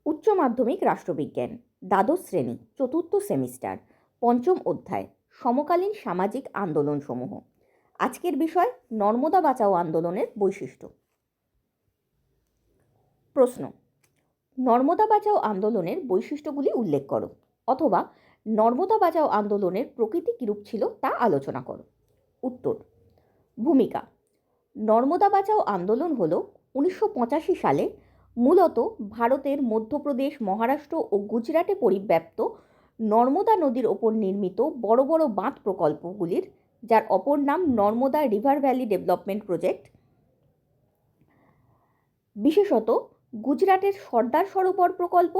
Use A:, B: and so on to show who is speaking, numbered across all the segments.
A: উচ্চ মাধ্যমিক রাষ্ট্রবিজ্ঞান, দ্বাদশ শ্রেণী, চতুর্থ সেমিস্টার, পঞ্চম অধ্যায়, সমকালীন সামাজিক আন্দোলনসমূহ। আজকের বিষয় নর্মদা বাঁচাও আন্দোলনের বৈশিষ্ট্য। প্রশ্ন: নর্মদা বাঁচাও আন্দোলনের বৈশিষ্ট্যগুলি উল্লেখ করো, অথবা নর্মদা বাঁচাও আন্দোলনের প্রকৃতি কিরূপ ছিল তা আলোচনা করো। উত্তর: ভূমিকা। নর্মদা বাঁচাও আন্দোলন হল 1985 সালে মূলত ভারতের মধ্যপ্রদেশ, মহারাষ্ট্র ও গুজরাটে পরিব্যাপ্ত নর্মদা নদীর ওপর নির্মিত বড় বড় বাঁধ প্রকল্পগুলির, যার অপর নাম Narmada river valley development project, বিশেষত গুজরাটের সর্দার সরোবর প্রকল্প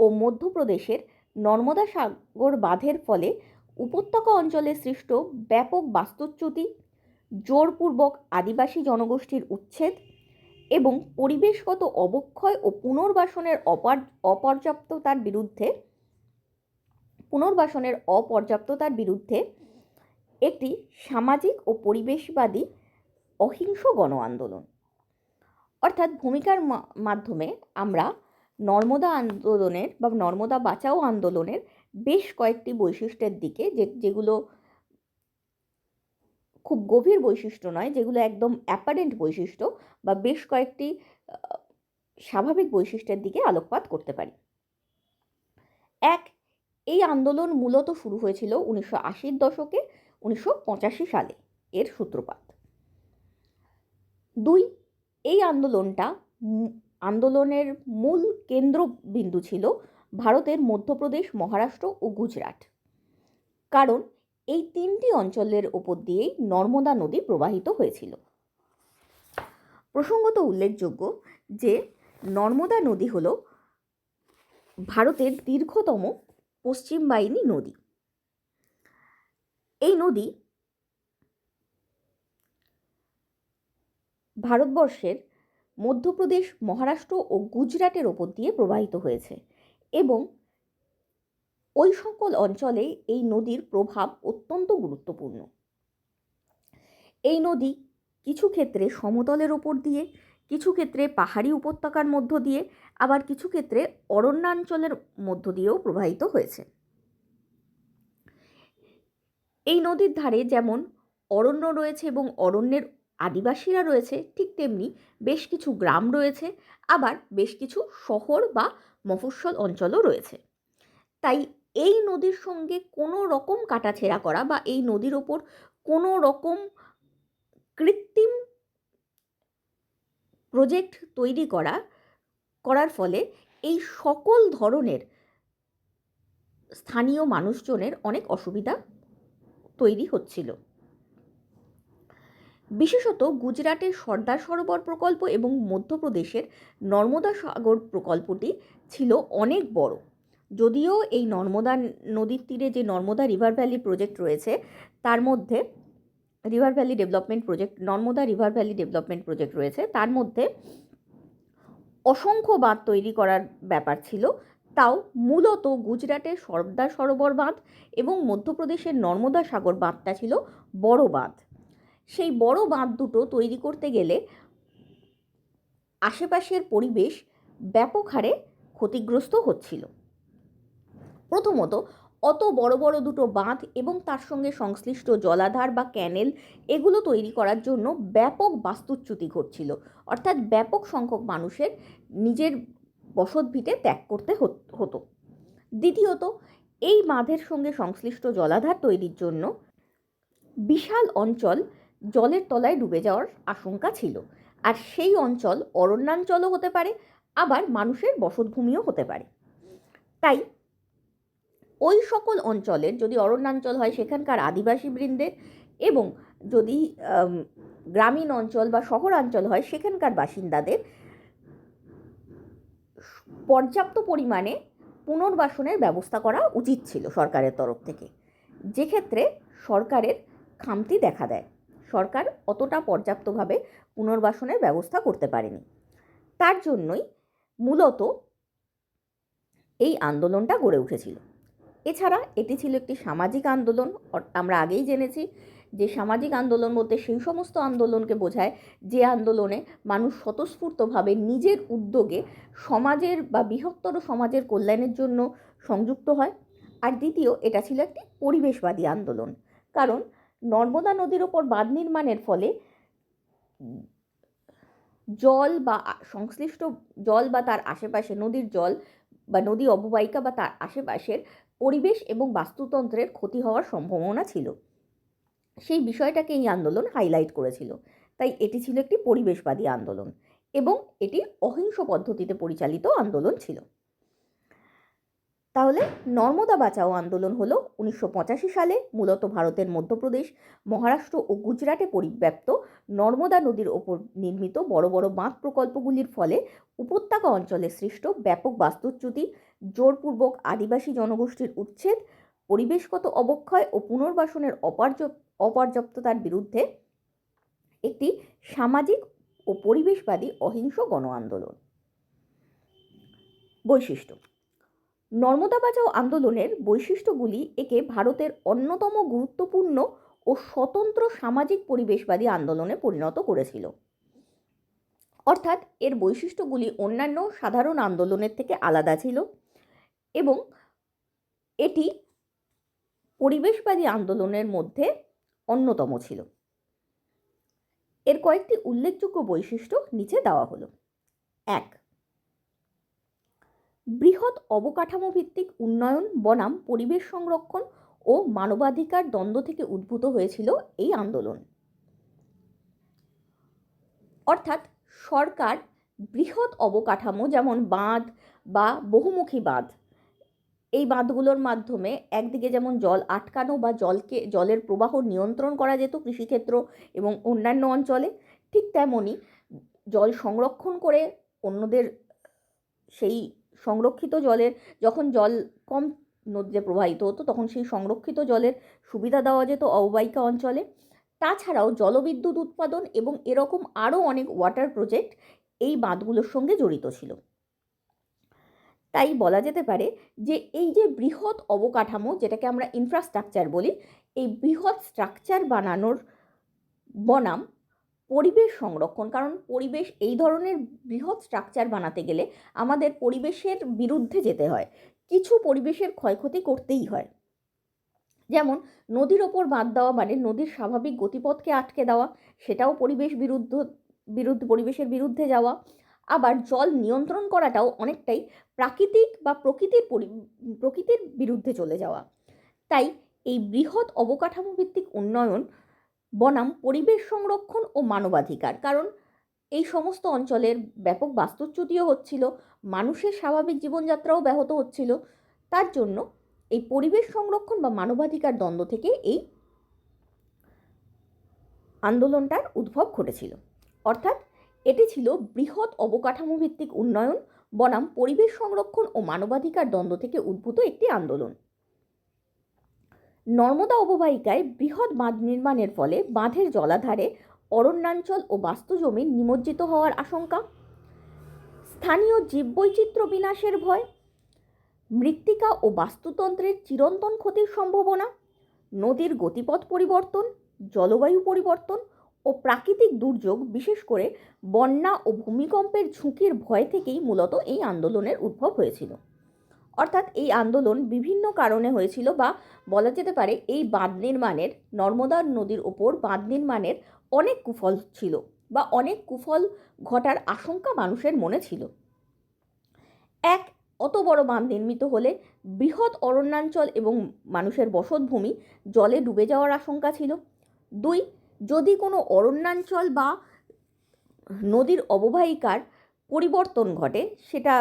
A: ও মধ্যপ্রদেশের নর্মদা সাগর বাঁধের ফলে উপত্যকা অঞ্চলে সৃষ্ট ব্যাপক বাস্তুচ্যুতি, জোরপূর্বক আদিবাসী জনগোষ্ঠীর উচ্ছেদ এবং পরিবেশগত অবক্ষয় ও পুনর্বাসনের অপর্যাপ্ততার বিরুদ্ধে একটি সামাজিক ও পরিবেশবাদী অহিংস গণ আন্দোলন। অর্থাৎ ভূমিকার মাধ্যমে আমরা নর্মদা আন্দোলনের বা নর্মদা বাঁচাও আন্দোলনের বেশ কয়েকটি বৈশিষ্ট্যের দিকে, যেগুলো খুব গভীর বৈশিষ্ট্য নয়, যেগুলো একদম অ্যাপারেন্ট বৈশিষ্ট্য বা বেশ কয়েকটি স্বাভাবিক বৈশিষ্ট্যের দিকে আলোকপাত করতে পারি। এক, এই আন্দোলন মূলত শুরু হয়েছিল 1980-র দশকে, 1985 সালে এর সূত্রপাত। দুই, এই আন্দোলনের মূল কেন্দ্রবিন্দু ছিল ভারতের মধ্যপ্রদেশ, মহারাষ্ট্র ও গুজরাট, কারণ এই তিনটি অঞ্চলের ওপর দিয়েই নর্মদা নদী প্রবাহিত হয়েছিল। প্রসঙ্গত উল্লেখযোগ্য যে নর্মদা নদী হল ভারতের দীর্ঘতম পশ্চিম বাহিনী নদী। এই নদী ভারতবর্ষের মধ্যপ্রদেশ, মহারাষ্ট্র ও গুজরাটের ওপর দিয়ে প্রবাহিত হয়েছে এবং ওই সকল অঞ্চলে এই নদীর প্রভাব অত্যন্ত গুরুত্বপূর্ণ। এই নদী কিছু ক্ষেত্রে সমতলের ওপর দিয়ে, কিছু ক্ষেত্রে পাহাড়ি উপত্যকার মধ্য দিয়ে, আবার কিছু ক্ষেত্রে অরণ্যাঞ্চলের মধ্য দিয়েও প্রবাহিত হয়েছে। এই নদীর ধারে যেমন অরণ্য রয়েছে এবং অরণ্যের আদিবাসীরা রয়েছে, ঠিক তেমনি বেশ কিছু গ্রাম রয়েছে, আবার বেশ কিছু শহর বা মফস্বল অঞ্চলও রয়েছে। তাই এই নদীর সঙ্গে কোনো রকম কাটাছেঁড়া করা বা এই নদীর ওপর কোনো রকম কৃত্রিম প্রজেক্ট তৈরি করার ফলে এই সকল ধরনের স্থানীয় মানুষজনের অনেক অসুবিধা তৈরি হচ্ছিল। বিশেষত গুজরাটের সর্দার সরোবর প্রকল্প এবং মধ্যপ্রদেশের নর্মদা সাগর প্রকল্পটি ছিল অনেক বড়। যদিও এই নর্মদা নদীর তীরে যে নর্মদা রিভার ভ্যালি প্রজেক্ট রয়েছে, তার মধ্যে Narmada river valley development project রয়েছে, তার মধ্যে অসংখ্য বাঁধ তৈরি করার ব্যাপার ছিল, তাও মূলত গুজরাটের সর্দার সরোবর বাঁধ এবং মধ্যপ্রদেশের নর্মদা সাগর বাঁধটা ছিল বড় বাঁধ। সেই বড় বাঁধ দুটো তৈরি করতে গেলে আশেপাশের পরিবেশ ব্যাপক হারে ক্ষতিগ্রস্ত হচ্ছিল। প্রথমত, অত বড় বড় দুটো বাঁধ এবং তার সঙ্গে সংশ্লিষ্ট জলাধার বা ক্যানেল, এগুলো তৈরি করার জন্য ব্যাপক বাস্তুচ্যুতি ঘটছিল, অর্থাৎ ব্যাপক সংখ্যক মানুষের নিজের বসতভিটে ত্যাগ করতে হতো। দ্বিতীয়ত, এই বাঁধের সঙ্গে সংশ্লিষ্ট জলাধার তৈরির জন্য বিশাল অঞ্চল জলের তলায় ডুবে যাওয়ার আশঙ্কা ছিল, আর সেই অঞ্চল অরণ্যাঞ্চলও হতে পারে, আবার মানুষের বসতভূমিও হতে পারে। তাই ওই সকল অঞ্চলের, যদি অরণ্যাঞ্চল হয় সেখানকার আদিবাসী বৃন্দের, এবং যদি গ্রামীণ অঞ্চল বা শহরাঞ্চল হয় সেখানকার বাসিন্দাদের পর্যাপ্ত পরিমাণে পুনর্বাসনের ব্যবস্থা করা উচিত ছিল সরকারের তরফ থেকে, যে ক্ষেত্রে সরকারের খামতি দেখা দেয়। সরকার অতটা পর্যাপ্তভাবে পুনর্বাসনের ব্যবস্থা করতে পারেনি। তার জন্যই মূলত এই আন্দোলনটা গড়ে উঠেছিল। এছাড়া এটি ছিল একটি সামাজিক আন্দোলন। আমরা আগেই জেনেছি যে সামাজিক আন্দোলন বলতে সেই সমস্ত আন্দোলনকে বোঝায় যে আন্দোলনে মানুষ স্বতঃস্ফূর্তভাবে নিজের উদ্যোগে সমাজের বা বৃহত্তর সমাজের কল্যাণের জন্য সংযুক্ত হয়। আর দ্বিতীয়, এটা ছিল একটি পরিবেশবাদী আন্দোলন, কারণ নর্মদা নদীর ওপর বাঁধ নির্মাণের ফলে জল বা সংশ্লিষ্ট জল বা তার আশেপাশে নদীর জল বা নদী অববাহিকা বা তার আশেপাশের পরিবেশ এবং বাস্তুতন্ত্রের ক্ষতি হওয়ার সম্ভাবনা ছিল। সেই বিষয়টাকে এই আন্দোলন হাইলাইট করেছিল। তাই এটি ছিল একটি পরিবেশবাদী আন্দোলন এবং এটি অহিংস পদ্ধতিতে পরিচালিত আন্দোলন ছিল। তাহলে নর্মদা বাঁচাও আন্দোলন হলো 1985 সালে মূলত ভারতের মধ্যপ্রদেশ, মহারাষ্ট্র ও গুজরাটে পরিব্যাপ্ত নর্মদা নদীর ওপর নির্মিত বড় বড় বাঁধ প্রকল্পগুলির ফলে উপত্যকা অঞ্চলে সৃষ্ট ব্যাপক বাস্তুচ্যুতি, জোরপূর্বক আদিবাসী জনগোষ্ঠীর উচ্ছেদ, পরিবেশগত অবক্ষয় ও পুনর্বাসনের অপর্যাপ্ততার বিরুদ্ধে একটি সামাজিক ও পরিবেশবাদী অহিংস গণ আন্দোলন। বৈশিষ্ট্য: নর্মদা বাঁচাও আন্দোলনের বৈশিষ্ট্যগুলি একে ভারতের অন্যতম গুরুত্বপূর্ণ ও স্বতন্ত্র সামাজিক পরিবেশবাদী আন্দোলনে পরিণত করেছিল। অর্থাৎ এর বৈশিষ্ট্যগুলি অন্যান্য সাধারণ আন্দোলনের থেকে আলাদা ছিল এবং এটি পরিবেশবাদী আন্দোলনের মধ্যে অন্যতম ছিল। এর কয়েকটি উল্লেখযোগ্য বৈশিষ্ট্য নিচে দেওয়া হলো। 1. বৃহৎ অবকাঠামো ভিত্তিক উন্নয়ন বনাম পরিবেশ সংরক্ষণ ও মানবাধিকার দ্বন্দ্ব থেকে উদ্ভূত হয়েছিল এই আন্দোলন। অর্থাৎ সরকার বৃহৎ অবকাঠামো যেমন বাঁধ বা বহুমুখী বাঁধ, এই বাঁধগুলোর মাধ্যমে একদিকে যেমন জল আটকানো বা জলের প্রবাহ নিয়ন্ত্রণ করা যেত কৃষিক্ষেত্র এবং অন্যান্য অঞ্চলে, ঠিক তেমনই জল সংরক্ষণ করে অন্যদের সেই সংরক্ষিত জলের, যখন জল কম নদীতে প্রবাহিত হতো তখন সেই সংরক্ষিত জলের সুবিধা দেওয়া যেত অববাহিকা অঞ্চলে। তাছাড়াও জলবিদ্যুৎ উৎপাদন এবং এরকম আরও অনেক ওয়াটার প্রজেক্ট এই বাঁধগুলোর সঙ্গে জড়িত ছিল। তাই বলা যেতে পারে যে এই যে বৃহৎ অবকাঠামো, যেটাকে আমরা ইনফ্রাস্ট্রাকচার বলি, এই বৃহৎ স্ট্রাকচার বানানোর বনাম পরিবেশ সংরক্ষণ, কারণ পরিবেশ, এই ধরনের বৃহৎ স্ট্রাকচার বানাতে গেলে আমাদের পরিবেশের বিরুদ্ধে যেতে হয়, কিছু পরিবেশের ক্ষয়ক্ষতি করতেই হয়। যেমন নদীর ওপর বাঁধ দেওয়া মানে নদীর স্বাভাবিক গতিপথকে আটকে দেওয়া, সেটাও পরিবেশের বিরুদ্ধে যাওয়া। আবার জল নিয়ন্ত্রণ করাটাও অনেকটাই প্রাকৃতিক বা প্রকৃতির বিরুদ্ধে চলে যাওয়া। তাই এই বৃহৎ অবকাঠামো ভিত্তিক উন্নয়ন বনাম পরিবেশ সংরক্ষণ ও মানবাধিকার, কারণ এই সমস্ত অঞ্চলের ব্যাপক বাস্তুচ্যুতিও হচ্ছিল, মানুষের স্বাভাবিক জীবনযাত্রাও ব্যাহত হচ্ছিল, তার জন্য এই পরিবেশ সংরক্ষণ বা মানবাধিকার দ্বন্দ্ব থেকে এই আন্দোলনটার উদ্ভব ঘটেছিল। অর্থাৎ এটি ছিল বৃহৎ অবকাঠামো ভিত্তিক উন্নয়ন বনাম পরিবেশ সংরক্ষণ ও মানবাধিকার দ্বন্দ্ব থেকে উদ্ভূত একটি আন্দোলন। নর্মদা অববাহিকায় বৃহৎ বাঁধ নির্মাণের ফলে বাঁধের জলাধারে অরণ্যাঞ্চল ও বাস্তুজমি নিমজ্জিত হওয়ার আশঙ্কা, স্থানীয় জীববৈচিত্র্য বিনাশের ভয়, মৃত্তিকা ও বাস্তুতন্ত্রের চিরন্তন ক্ষতির সম্ভাবনা, নদীর গতিপথ পরিবর্তন, জলবায়ু পরিবর্তন ও প্রাকৃতিক দুর্যোগ, বিশেষ করে বন্যা ও ভূমিকম্পের ঝুঁকির ভয় থেকেই মূলত এই আন্দোলনের উদ্ভব হয়েছিল। অর্থাৎ এই আন্দোলন বিভিন্ন কারণে হয়েছিল, বা বলা যেতে পারে এই বাঁধ নির্মাণের, নর্মদা নদীর ওপর বাঁধ নির্মাণের অনেক কুফল ছিল বা অনেক কুফল ঘটার আশঙ্কা মানুষের মনে ছিল। এক, অত বড় বাঁধ নির্মিত হলে বৃহৎ অরণ্যাঞ্চল এবং মানুষের বসতভূমি জলে ডুবে যাওয়ার আশঙ্কা ছিল। 2, যদি কোনো অরণ্যাঞ্চল বা নদীর অববাহিকার পরিবর্তন ঘটে, সেটা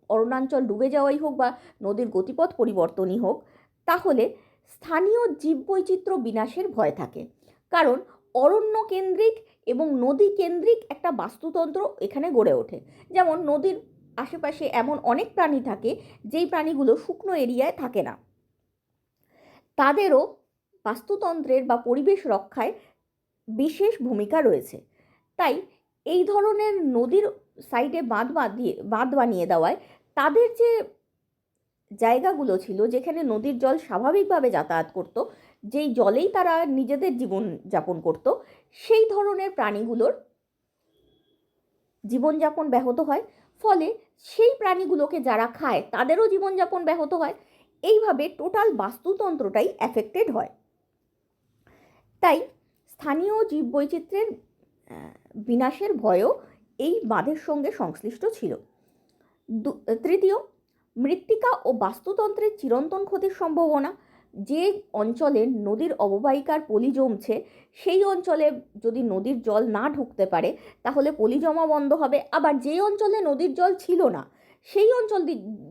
A: অরণ্যাঞ্চল ডুবে যাওয়াই হোক বা নদীর গতিপথ পরিবর্তনই হোক, তাহলে স্থানীয় জীববৈচিত্র্য বিনাশের ভয় থাকে, কারণ অরণ্য কেন্দ্রিক এবং নদী কেন্দ্রিক একটা বাস্তুতন্ত্র এখানে গড়ে ওঠে। যেমন নদীর আশেপাশে এমন অনেক প্রাণী থাকে যেই প্রাণীগুলো শুকনো এরিয়ায় থাকে না, তাদেরও বাস্তুতন্ত্রের বা পরিবেশ রক্ষায় বিশেষ ভূমিকা রয়েছে। তাই এই ধরনের নদীর সাইডে বাঁধ বানিয়ে দেওয়ায় তাদের যে জায়গাগুলো ছিল যেখানে নদীর জল স্বাভাবিকভাবে যাতায়াত করত, যেই জলেই তারা নিজেদের জীবনযাপন করত, সেই ধরনের প্রাণীগুলোর জীবনযাপন ব্যাহত হয়, ফলে সেই প্রাণীগুলোকে যারা খায় তাদেরও জীবনযাপন ব্যাহত হয়। এইভাবে টোটাল বাস্তুতন্ত্রটাই অ্যাফেক্টেড হয়। তাই স্থানীয় জীববৈচিত্র্যের বিনাশের ভয়ও এই বাঁধের সঙ্গে সংশ্লিষ্ট ছিল। তৃতীয়, মৃত্তিকা ও বাস্তুতন্ত্রের চিরন্তন ক্ষতির সম্ভাবনা। যে অঞ্চলে নদীর অববাহিকার পলি জমছে, সেই অঞ্চলে যদি নদীর জল না ঢুকতে পারে তাহলে পলি জমা বন্ধ হবে। আবার যে অঞ্চলে নদীর জল ছিল না, সেই অঞ্চল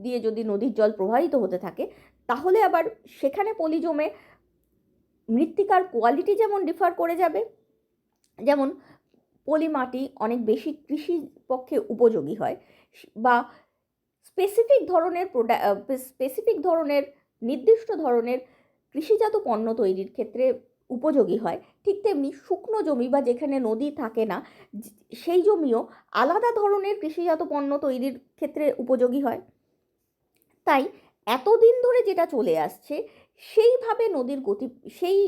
A: দিয়ে যদি নদীর জল প্রবাহিত হতে থাকে, তাহলে আবার সেখানে পলি জমে মৃত্তিকার কোয়ালিটি যেমন ডিফার করে যাবে, যেমন পলি মাটি অনেক বেশি কৃষির পক্ষে উপযোগী হয়, বা স্পেসিফিক ধরনের নির্দিষ্ট ধরনের কৃষিজাত পণ্য তৈরির ক্ষেত্রে উপযোগী হয়, ঠিক তেমনি শুকনো জমি বা যেখানে নদী থাকে না, সেই জমিও আলাদা ধরনের কৃষিজাত পণ্য তৈরির ক্ষেত্রে উপযোগী হয়। তাই এতদিন ধরে যেটা চলে আসছে, সেইভাবে নদীর গতি, সেই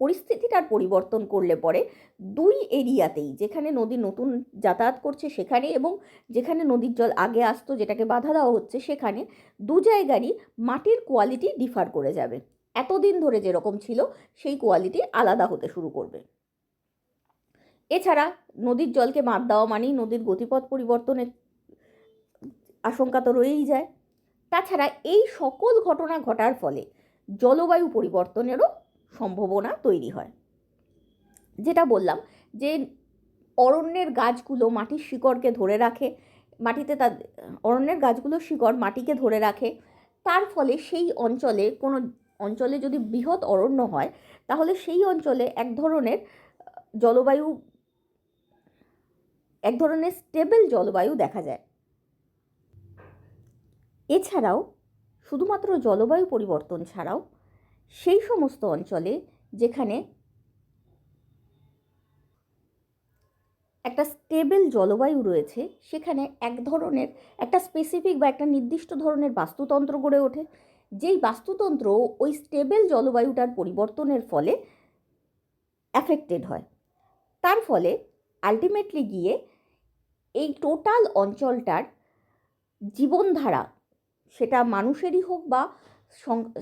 A: পরিস্থিতিটার পরিবর্তন করলে পরে দুই এরিয়াতেই, যেখানে নদী নতুন যাতায়াত করছে সেখানে এবং যেখানে নদীর জল আগে আসতো যেটাকে বাধা দেওয়া হচ্ছে সেখানে, দু জায়গারই মাটির কোয়ালিটি ডিফার করে যাবে। এতদিন ধরে যেরকম ছিল সেই কোয়ালিটি আলাদা হতে শুরু করবে। এছাড়া নদীর জলকে বাঁধ দেওয়া মানেই নদীর গতিপথ পরিবর্তনের আশঙ্কা তো রয়েই যায়। তাছাড়া এই সকল ঘটনা ঘটার ফলে জলবায়ু পরিবর্তনেরও সম্ভাবনা তৈরি হয়। যেটা বললাম যে অরণ্যের গাছগুলো মাটির শিকড়কে ধরে রাখে, অরণ্যের গাছগুলোর শিকড় মাটিকে ধরে রাখে, তার ফলে সেই অঞ্চলে, কোনো অঞ্চলে যদি বৃহৎ অরণ্য হয় তাহলে সেই অঞ্চলে এক ধরনের স্টেবল জলবায়ু দেখা যায়। এছাড়াও শুধুমাত্র জলবায়ু পরিবর্তন ছাড়াও সেই সমস্ত অঞ্চলে যেখানে একটা স্টেবল জলবায়ু রয়েছে, সেখানে একটা স্পেসিফিক বা একটা নির্দিষ্ট ধরনের বাস্তুতন্ত্র গড়ে ওঠে, যেই বাস্তুতন্ত্র ওই স্টেবল জলবায়ুটার পরিবর্তনের ফলে অ্যাফেক্টেড হয়। তার ফলে আলটিমেটলি গিয়ে এই টোটাল অঞ্চলটার জীবনধারা, সেটা মানুষেরই হোক বা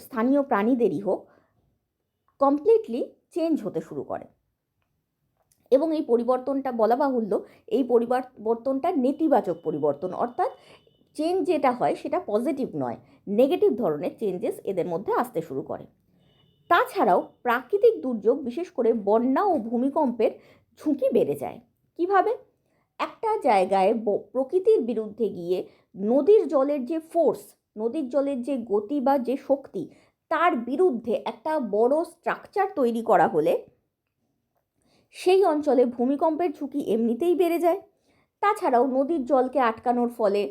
A: স্থানীয় প্রাণীদেরই হোক, কমপ্লিটলি চেঞ্জ হতে শুরু করে। এবং এই পরিবর্তনটা, বলা বাহুল্য, এই পরিবর্তনটা নেতিবাচক পরিবর্তন, অর্থাৎ চেঞ্জ যেটা হয় সেটা পজিটিভ নয়, নেগেটিভ ধরনের চেঞ্জেস এদের মধ্যে আসতে শুরু করে। তাছাড়াও প্রাকৃতিক দুর্যোগ, বিশেষ করে বন্যা ও ভূমিকম্পের ঝুঁকি বেড়ে যায়। কিভাবে? একটা জায়গায় প্রকৃতির বিরুদ্ধে গিয়ে নদীর জলের যে ফোর্স, নদীর জলের যে গতি বা যে শক্তি, তার বিরুদ্ধে একটা বড় স্ট্রাকচার তৈরি করা হলে সেই অঞ্চলে ভূমিকম্পের ঝুঁকি এমনিতেই বেড়ে যায়। তাছাড়াও নদীর জলকে আটকানোর ফলে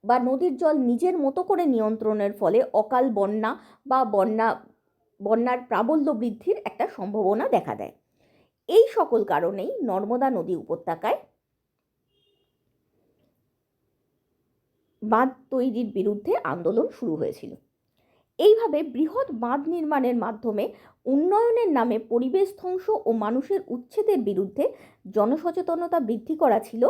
A: বা নদীর জল নিজের মতো করে নিয়ন্ত্রণের ফলে অকাল বন্যা বা বন্যার প্রাবল্য বৃদ্ধির একটা সম্ভাবনা দেখা দেয়। এই সকল কারণেই নর্মদা নদী উপত্যকায় বাঁধ তৈরির বিরুদ্ধে আন্দোলন শুরু হয়েছিল। এইভাবে বৃহৎ বাঁধ নির্মাণের মাধ্যমে উন্নয়নের নামে পরিবেশ ধ্বংস ও মানুষের উচ্ছেদের বিরুদ্ধে জনসচেতনতা বৃদ্ধি করা ছিল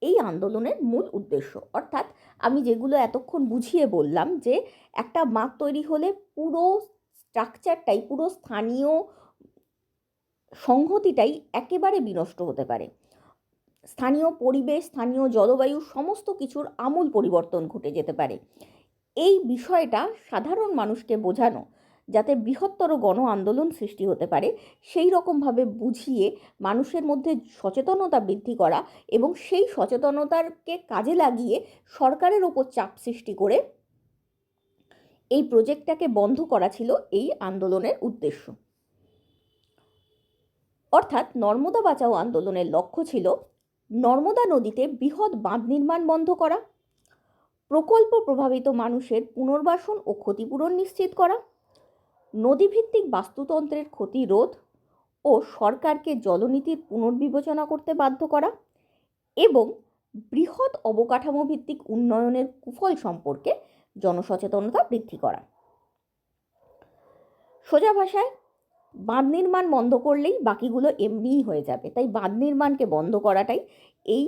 A: এই আন্দোলনের মূল উদ্দেশ্য। অর্থাৎ আমি যেগুলো এতক্ষণ বুঝিয়ে বললাম, যে একটা বাঁধ তৈরি হলে পুরো স্ট্রাকচারটাই, পুরো স্থানীয় সংহতিটাই একেবারে বিনষ্ট হতে পারে, স্থানীয় পরিবেশ, স্থানীয় জলবায়ু, সমস্ত কিছুর আমূল পরিবর্তন ঘটে যেতে পারে। এই বিষয়টা সাধারণ মানুষকে বোঝানো, যাতে বৃহত্তর গণ আন্দোলন সৃষ্টি হতে পারে, সেই রকমভাবে বুঝিয়ে মানুষের মধ্যে সচেতনতা বৃদ্ধি করা এবং সেই সচেতনতাকে কাজে লাগিয়ে সরকারের ওপর চাপ সৃষ্টি করে এই প্রজেক্টটাকে বন্ধ করা ছিল এই আন্দোলনের উদ্দেশ্য। অর্থাৎ নর্মদা বাঁচাও আন্দোলনের লক্ষ্য ছিল নর্মদা নদীতে বৃহৎ বাঁধ নির্মাণ বন্ধ করা, প্রকল্প প্রভাবিত মানুষের পুনর্বাসন ও ক্ষতিপূরণ নিশ্চিত করা, নদীভিত্তিক বাস্তুতন্ত্রের ক্ষতি রোধ ও সরকারকে জলনীতির পুনর্বিবেচনা করতে বাধ্য করা এবং বৃহৎ অবকাঠামো ভিত্তিক উন্নয়নের কুফল সম্পর্কে জনসচেতনতা বৃদ্ধি করা। সোজা ভাষায় বাঁধ নির্মাণ বন্ধ করলেই বাকিগুলো এমনিই হয়ে যাবে, তাই বাঁধ নির্মাণকে বন্ধ করাটাই এই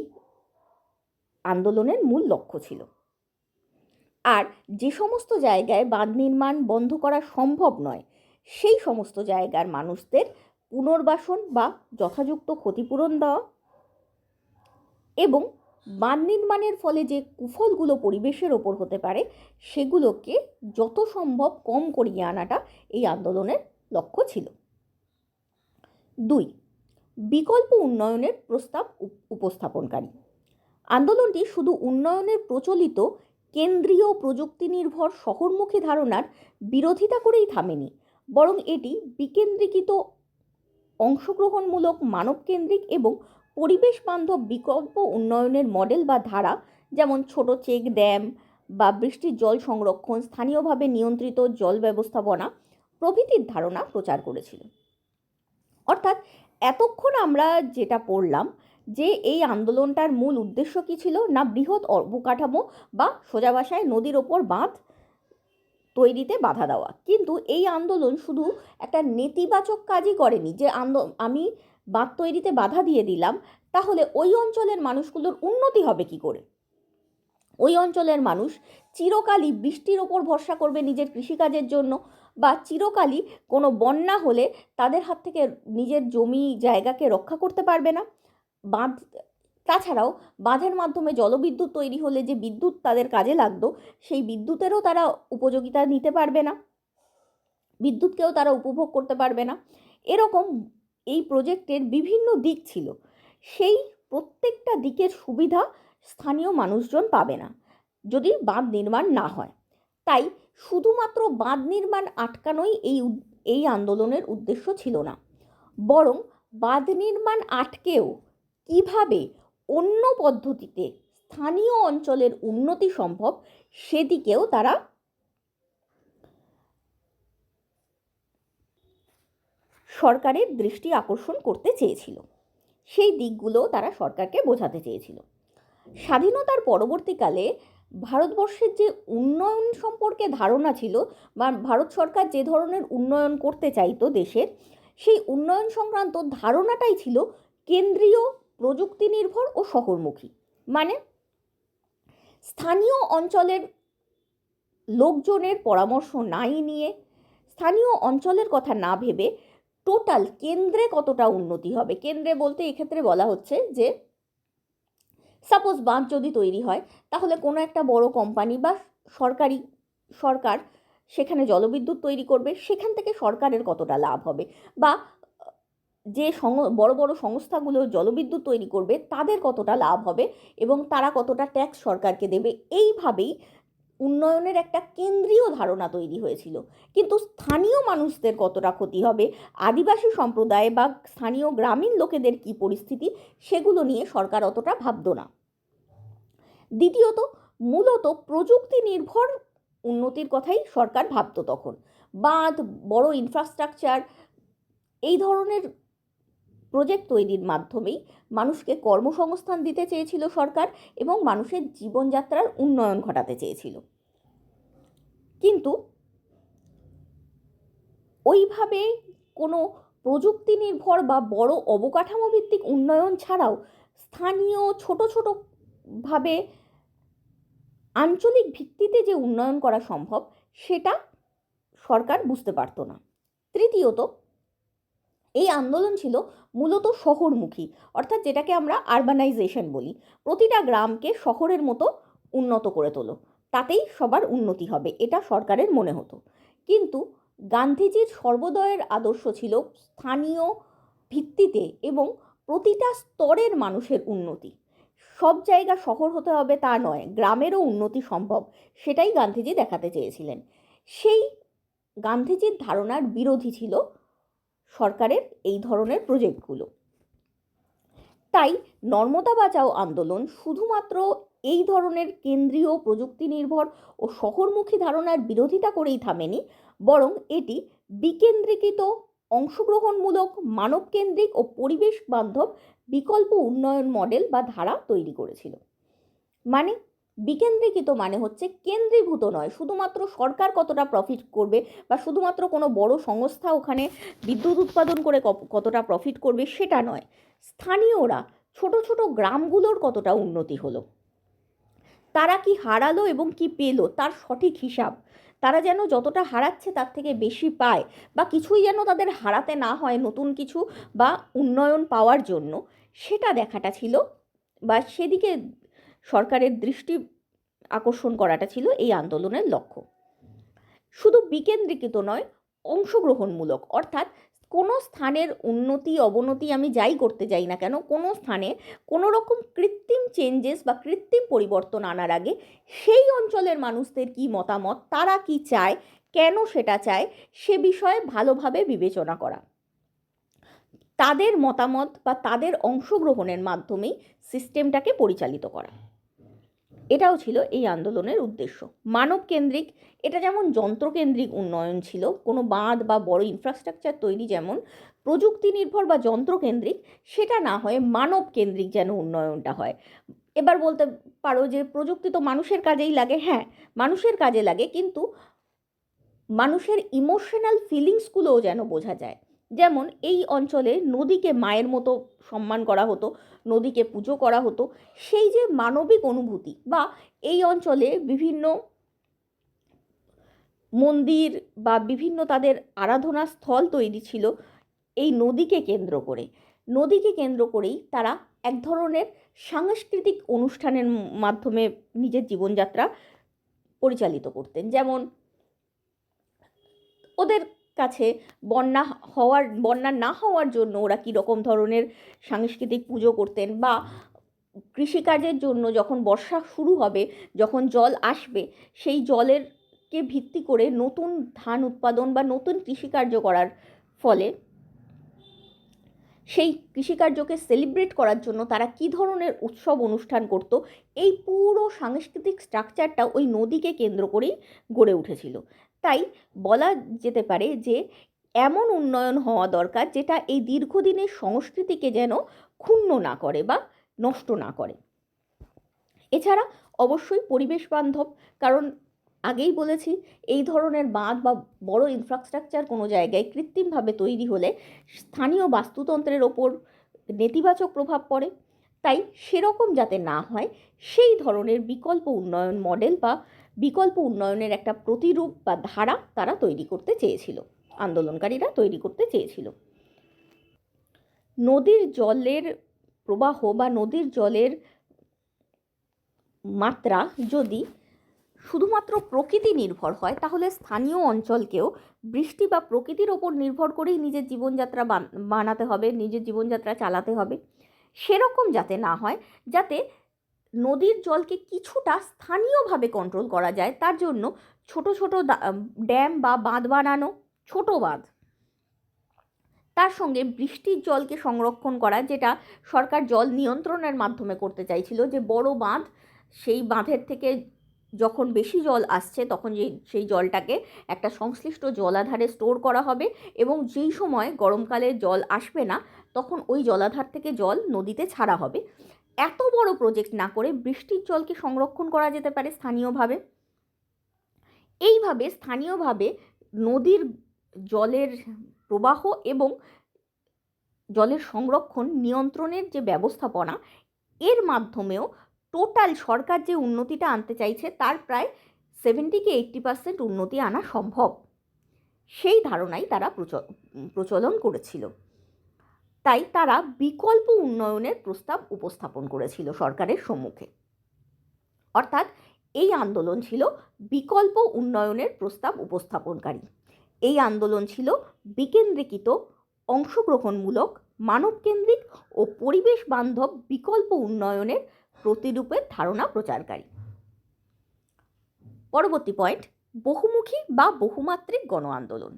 A: আন্দোলনের মূল লক্ষ্য ছিল। আর যে সমস্ত জায়গায় বাঁধ নির্মাণ বন্ধ করা সম্ভব নয়, সেই সমস্ত জায়গার মানুষদের পুনর্বাসন বা যথাযথ ক্ষতিপূরণ দেওয়া এবং বাঁধ নির্মাণের ফলে যে কুফলগুলো পরিবেশের ওপর হতে পারে সেগুলোকে যত সম্ভব কম করিয়ে আনাটা এই আন্দোলনের লক্ষ্য ছিল। 2. বিকল্প উন্নয়নের প্রস্তাব উপস্থাপনকারী। আন্দোলনটি শুধু উন্নয়নের প্রচলিত কেন্দ্রীয় প্রযুক্তি নির্ভর শহরমুখী ধারণার বিরোধিতা করেই থামেনি, বরং এটি বিকেন্দ্রীকৃত, অংশগ্রহণমূলক, মানবকেন্দ্রিক এবং পরিবেশ বান্ধব বিকল্প উন্নয়নের মডেল বা ধারা, যেমন ছোট চেক ড্যাম বা বৃষ্টির জল সংরক্ষণ, স্থানীয়ভাবে নিয়ন্ত্রিত জল ব্যবস্থাপনা প্রভৃতির ধারণা প্রচার করেছিল। অর্থাৎ এতক্ষণ আমরা যেটা পড়লাম যে এই আন্দোলনটার মূল উদ্দেশ্য কী ছিল না, বৃহৎ অবকাঠামো বা সোজা ভাষায় নদীর ওপর বাঁধ তৈরিতে বাধা দেওয়া। কিন্তু এই আন্দোলন শুধু একটা নেতিবাচক কাজই করেনি যে আমি বাঁধ তৈরিতে বাধা দিয়ে দিলাম, তাহলে ওই অঞ্চলের মানুষগুলোর উন্নতি হবে কি করে? ওই অঞ্চলের মানুষ চিরকালই বৃষ্টির ওপর ভরসা করবে নিজের কৃষিকাজের জন্য, বা চিরকালই কোনো বন্যা হলে তাদের হাত থেকে নিজের জমি জায়গাকে রক্ষা করতে পারবে না। বাঁধ, তাছাড়াও বাঁধের মাধ্যমে জলবিদ্যুৎ তৈরি হলে যে বিদ্যুৎ তাদের কাজে লাগতো সেই বিদ্যুতেরও তারা উপযোগিতা নিতে পারবে না, বিদ্যুৎকেও তারা উপভোগ করতে পারবে না। এরকম এই প্রজেক্টের বিভিন্ন দিক ছিল, সেই প্রত্যেকটা দিকের সুবিধা স্থানীয় মানুষজন পাবে না যদি বাঁধ নির্মাণ না হয়। তাই শুধুমাত্র বাঁধ নির্মাণ আটকানোই এই আন্দোলনের উদ্দেশ্য ছিল না, বরং বাঁধ নির্মাণ আটকেও কিভাবে অন্য পদ্ধতিতে স্থানীয় অঞ্চলের উন্নতি সম্ভব সেদিকেও তারা সরকারের দৃষ্টি আকর্ষণ করতে চেয়েছিল, সেই দিকগুলো তারা সরকারকে বোঝাতে চেয়েছিল। স্বাধীনতার পরবর্তীকালে ভারতবর্ষের যে উন্নয়ন সম্পর্কে ধারণা ছিল বা ভারত সরকার যে ধরনের উন্নয়ন করতে চাইতো দেশের, সেই উন্নয়ন সংক্রান্ত ধারণাটাই ছিল কেন্দ্রীয়, প্রযুক্তি নির্ভর ও শহরমুখী। মানে স্থানীয় অঞ্চলের লোকজনের পরামর্শ নাই নিয়ে, স্থানীয় অঞ্চলের কথা না ভেবে টোটাল কেন্দ্রে কতটা উন্নতি হবে। কেন্দ্রে বলতে এক্ষেত্রে বলা হচ্ছে যে সাপোজ বাঁধ যদি তৈরি হয়, তাহলে কোনো একটা বড় কোম্পানি বা সরকার সেখানে জলবিদ্যুৎ তৈরি করবে, সেখান থেকে সরকারের কতটা লাভ হবে, বা যে বড় বড় সংস্থাগুলো জলবিদ্যুৎ তৈরি করবে তাদের কতটা লাভ হবে এবং তারা কতটা ট্যাক্স সরকারকে দেবে। এইভাবেই উন্নয়নের একটা কেন্দ্রীয় ধারণা তৈরি হয়েছিল, কিন্তু স্থানীয় মানুষদের কতটা ক্ষতি হবে, আদিবাসী সম্প্রদায় বা স্থানীয় গ্রামীণ লোকেদের কী পরিস্থিতি, সেগুলো নিয়ে সরকার অতটা ভাবত না। দ্বিতীয়ত, মূলত প্রযুক্তি নির্ভর উন্নতির কথাই সরকার ভাবত তখন। বাঁধ, বড় ইনফ্রাস্ট্রাকচার, এই ধরনের প্রজেক্ট তৈরির মাধ্যমেই মানুষকে কর্মসংস্থান দিতে চেয়েছিল সরকার এবং মানুষের জীবনযাত্রার উন্নয়ন ঘটাতে চেয়েছিল। কিন্তু ওইভাবে কোনো প্রযুক্তি নির্ভর বা বড় অবকাঠামো ভিত্তিক উন্নয়ন ছাড়াও স্থানীয় ছোট ছোটোভাবে আঞ্চলিক ভিত্তিতে যে উন্নয়ন করা সম্ভব সেটা সরকার বুঝতে পারত না। তৃতীয়ত, এই আন্দোলন ছিল মূলত শহরমুখী, অর্থাৎ যেটাকে আমরা আরবানাইজেশন বলি। প্রতিটা গ্রামকে শহরের মতো উন্নত করে তোলো, তাতেই সবার উন্নতি হবে, এটা সরকারের মনে হতো। কিন্তু গান্ধীজির সর্বোদয়ের আদর্শ ছিল স্থানীয় ভিত্তিতে এবং প্রতিটা স্তরের মানুষের উন্নতি। সব জায়গা শহর হতে হবে তা নয়, গ্রামেরও উন্নতি সম্ভব, সেটাই গান্ধীজি দেখাতে চেয়েছিলেন। সেই গান্ধীজির ধারণার বিরোধী ছিল সরকারের এই ধরনের প্রজেক্টগুলো। তাই নর্মদা বাঁচাও আন্দোলন শুধুমাত্র এই ধরনের কেন্দ্রীয়, প্রযুক্তি নির্ভর ও শহরমুখী ধারণার বিরোধিতা করেই থামেনি, বরং এটি বিকেন্দ্রীকৃত, অংশগ্রহণমূলক, মানবকেন্দ্রিক ও পরিবেশ বান্ধব বিকল্প উন্নয়ন মডেল বা ধারা তৈরি করেছিল। মানে বিকেন্দ্রীকৃত মানে হচ্ছে কেন্দ্রীভূত নয়, শুধুমাত্র সরকার কতটা প্রফিট করবে বা শুধুমাত্র কোনো বড় সংস্থা ওখানে বিদ্যুৎ উৎপাদন করে কতটা প্রফিট করবে সেটা নয়, স্থানীয়রা ছোট ছোট গ্রামগুলোর কতটা উন্নতি হলো, তারা কি হারালো এবং কি পেলো তার সঠিক হিসাব, তারা যেন যতটা হারাচ্ছে তার থেকে বেশি পায় বা কিছুই যেন তাদের হারাতে না হয় নতুন কিছু বা উন্নয়ন পাওয়ার জন্য, সেটা দেখাটা ছিল বা সেদিকে সরকারের দৃষ্টি আকর্ষণ করাটা ছিল এই আন্দোলনের লক্ষ্য। শুধু বিকেন্দ্রীকৃত নয়, অংশগ্রহণমূলক, অর্থাৎ কোনো স্থানের উন্নতি অবনতি আমি যাই করতে যাই না কেন, কোনো স্থানে কোনো রকম কৃত্রিম চেঞ্জেস বা কৃত্রিম পরিবর্তন আনার আগে সেই অঞ্চলের মানুষদের কি মতামত, তারা কি চায়, কেন সেটা চায়, সে বিষয়ে ভালোভাবে বিবেচনা করা, তাদের মতামত বা তাদের অংশগ্রহণের মাধ্যমেই সিস্টেমটাকে পরিচালিত করা, এটাও ছিল এই আন্দোলনের উদ্দেশ্য। মানবকেন্দ্রিক, এটা যেমন যন্ত্রকেন্দ্রিক উন্নয়ন ছিল, কোনো বাঁধ বা বড় ইনফ্রাস্ট্রাকচার তৈরি যেমন প্রযুক্তি নির্ভর বা যন্ত্রকেন্দ্রিক, সেটা না হয়ে মানবকেন্দ্রিক যেন উন্নয়নটা হয়। এবার বলতে পারো যে প্রযুক্তি তো মানুষের কাজেই লাগে, হ্যাঁ মানুষের কাজে লাগে, কিন্তু মানুষের ইমোশনাল ফিলিংসগুলোও যেন বোঝা যায়। যেমন এই অঞ্চলে নদীকে মায়ের মতো সম্মান করা হতো, নদীকে পুজো করা হতো, সেই যে মানবিক অনুভূতি, বা এই অঞ্চলে বিভিন্ন মন্দির বা বিভিন্ন তাদের আরাধনা স্থল তৈরি ছিল এই নদীকে কেন্দ্র করে, নদীকে কেন্দ্র করেই তারা এক ধরনের সাংস্কৃতিক অনুষ্ঠানের মাধ্যমে নিজের জীবনযাত্রা পরিচালিত করতেন। যেমন ওদের কাছে বন্যা না হওয়ার জন্য ওরা কীরকম ধরনের সাংস্কৃতিক পুজো করতেন, বা কৃষিকাজের জন্য যখন বর্ষা শুরু হবে, যখন জল আসবে, সেই জলেরকে ভিত্তি করে নতুন ধান উৎপাদন বা নতুন কৃষিকার্য করার ফলে সেই কৃষিকার্যকে সেলিব্রেট করার জন্য তারা কী ধরনের উৎসব অনুষ্ঠান করত, এই পুরো সাংস্কৃতিক স্ট্রাকচারটা ওই নদীকে কেন্দ্র করেই গড়ে উঠেছিল। তাই বলা যেতে পারে যে এমন উন্নয়ন হওয়া দরকার যেটা এই দীর্ঘদিনের সংস্কৃতিকে যেন ক্ষুণ্ণ না করে বা নষ্ট না করে। এছাড়া অবশ্যই পরিবেশ বান্ধব, কারণ আগেই বলেছি এই ধরনের বাঁধ বা বড় ইনফ্রাস্ট্রাকচার কোনো জায়গায় কৃত্রিমভাবে তৈরি হলে স্থানীয় বাস্তুতন্ত্রের ওপর নেতিবাচক প্রভাব পড়ে। তাই সেরকম যাতে না হয় সেই ধরনের বিকল্প উন্নয়ন মডেল বা বিকল্প উন্নয়নের একটা প্রতিরূপ বা ধারা তারা তৈরি করতে চেয়েছিল, আন্দোলনকারীরা তৈরি করতে চেয়েছিল। নদীর জলের প্রবাহ বা নদীর জলের মাত্রা যদি শুধুমাত্র প্রকৃতি নির্ভর হয়, তাহলে স্থানীয় অঞ্চলকেও বৃষ্টি বা প্রকৃতির ওপর নির্ভর করেই নিজের জীবনযাত্রা বানাতে হবে, নিজের জীবনযাত্রা চালাতে হবে। সেরকম যাতে না হয়, যাতে নদীর জলকে কিছুটা স্থানীয়ভাবে কন্ট্রোল করা যায়, তার জন্য ছোট ছোট ড্যাম বা বাঁধ বানানো, ছোট বাঁধ, তার সঙ্গে বৃষ্টির জলকে সংরক্ষণ করা, যেটা সরকার জল নিয়ন্ত্রণের মাধ্যমে করতে চাইছিল, যে বড় বাঁধ, সেই বাঁধের থেকে যখন বেশি জল আসছে তখন সেই জলটাকে একটা সংশ্লিষ্ট জলাধারে স্টোর করা হবে, এবং যেই সময় গরমকালে জল আসবে না তখন ওই জলাধার থেকে জল নদীতে ছাড়া হবে। এত বড় প্রজেক্ট না করে বৃষ্টির জলকে সংরক্ষণ করা যেতে পারে স্থানীয়ভাবে। এইভাবে স্থানীয়ভাবে নদীর জলের প্রবাহ এবং জলের সংরক্ষণ নিয়ন্ত্রণের যে ব্যবস্থাপনা, এর মাধ্যমেও টোটাল সরকার যে উন্নতিটা আনতে চাইছে তার প্রায় 70-80% উন্নতি আনা সম্ভব, সেই ধারণাই তারা প্রচলন করেছিল। তাই তারা বিকল্প উন্নয়নের প্রস্তাব উপস্থাপন করেছিল সরকারের সম্মুখে। অর্থাৎ এই আন্দোলন ছিল বিকল্প উন্নয়নের প্রস্তাব উপস্থাপনকারী। এই আন্দোলন ছিল বিকেন্দ্রীকৃত, অংশগ্রহণমূলক, মানবকেন্দ্রিক ও পরিবেশ বান্ধব বিকল্প উন্নয়নের প্রতিরূপের ধারণা প্রচারকারী। পরবর্তী পয়েন্ট, বহুমুখী বা বহুমাত্রিক গণ আন্দোলন।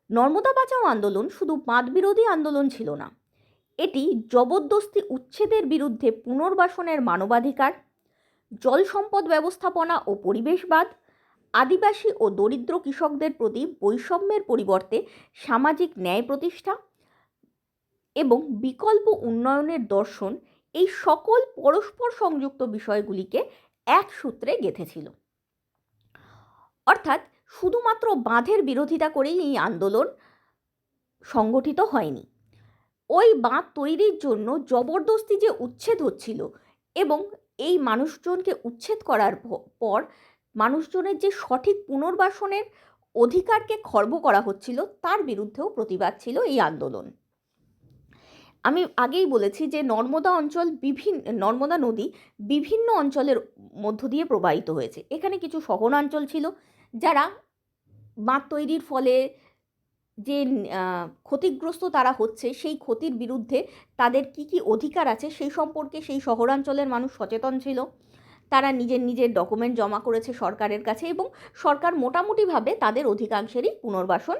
A: নর্মদা বাঁচাও আন্দোলন শুধু বাঁধ বিরোধী আন্দোলন ছিল না, এটি জবরদস্তি উচ্ছেদের বিরুদ্ধে পুনর্বাসনের মানবাধিকার, জল সম্পদ ব্যবস্থাপনা ও পরিবেশবাদ, আদিবাসী ও দরিদ্র কৃষকদের প্রতি বৈষম্যের পরিবর্তে সামাজিক ন্যায় প্রতিষ্ঠা এবং বিকল্প উন্নয়নের দর্শন, এই সকল পরস্পর সংযুক্ত বিষয়গুলিকে এক সূত্রে গেঁথেছিল। অর্থাৎ শুধুমাত্র বাঁধের বিরোধিতা করেই এই আন্দোলন সংগঠিত হয়নি। ওই বাঁধ তৈরির জন্য জবরদস্তি যে উচ্ছেদ হচ্ছিল এবং এই মানুষজনকে উচ্ছেদ করার পর মানুষজনের যে সঠিক পুনর্বাসনের অধিকারকে খর্ব করা হচ্ছিল তার বিরুদ্ধেও প্রতিবাদ ছিল এই আন্দোলন। আমি আগেই বলেছি যে নর্মদা নদী বিভিন্ন অঞ্চলের মধ্য দিয়ে প্রবাহিত হয়েছে। এখানে কিছু শহরাঞ্চল ছিল যারা বাঁধ তৈরির ফলে যে ক্ষতিগ্রস্ত তারা হচ্ছে, সেই ক্ষতির বিরুদ্ধে তাদের কি কি অধিকার আছে সেই সম্পর্কে সেই শহরাঞ্চলের মানুষ সচেতন ছিল। তারা নিজের ডকুমেন্ট জমা করেছে সরকারের কাছে এবং সরকার মোটামুটিভাবে তাদের অধিকাংশেরই পুনর্বাসন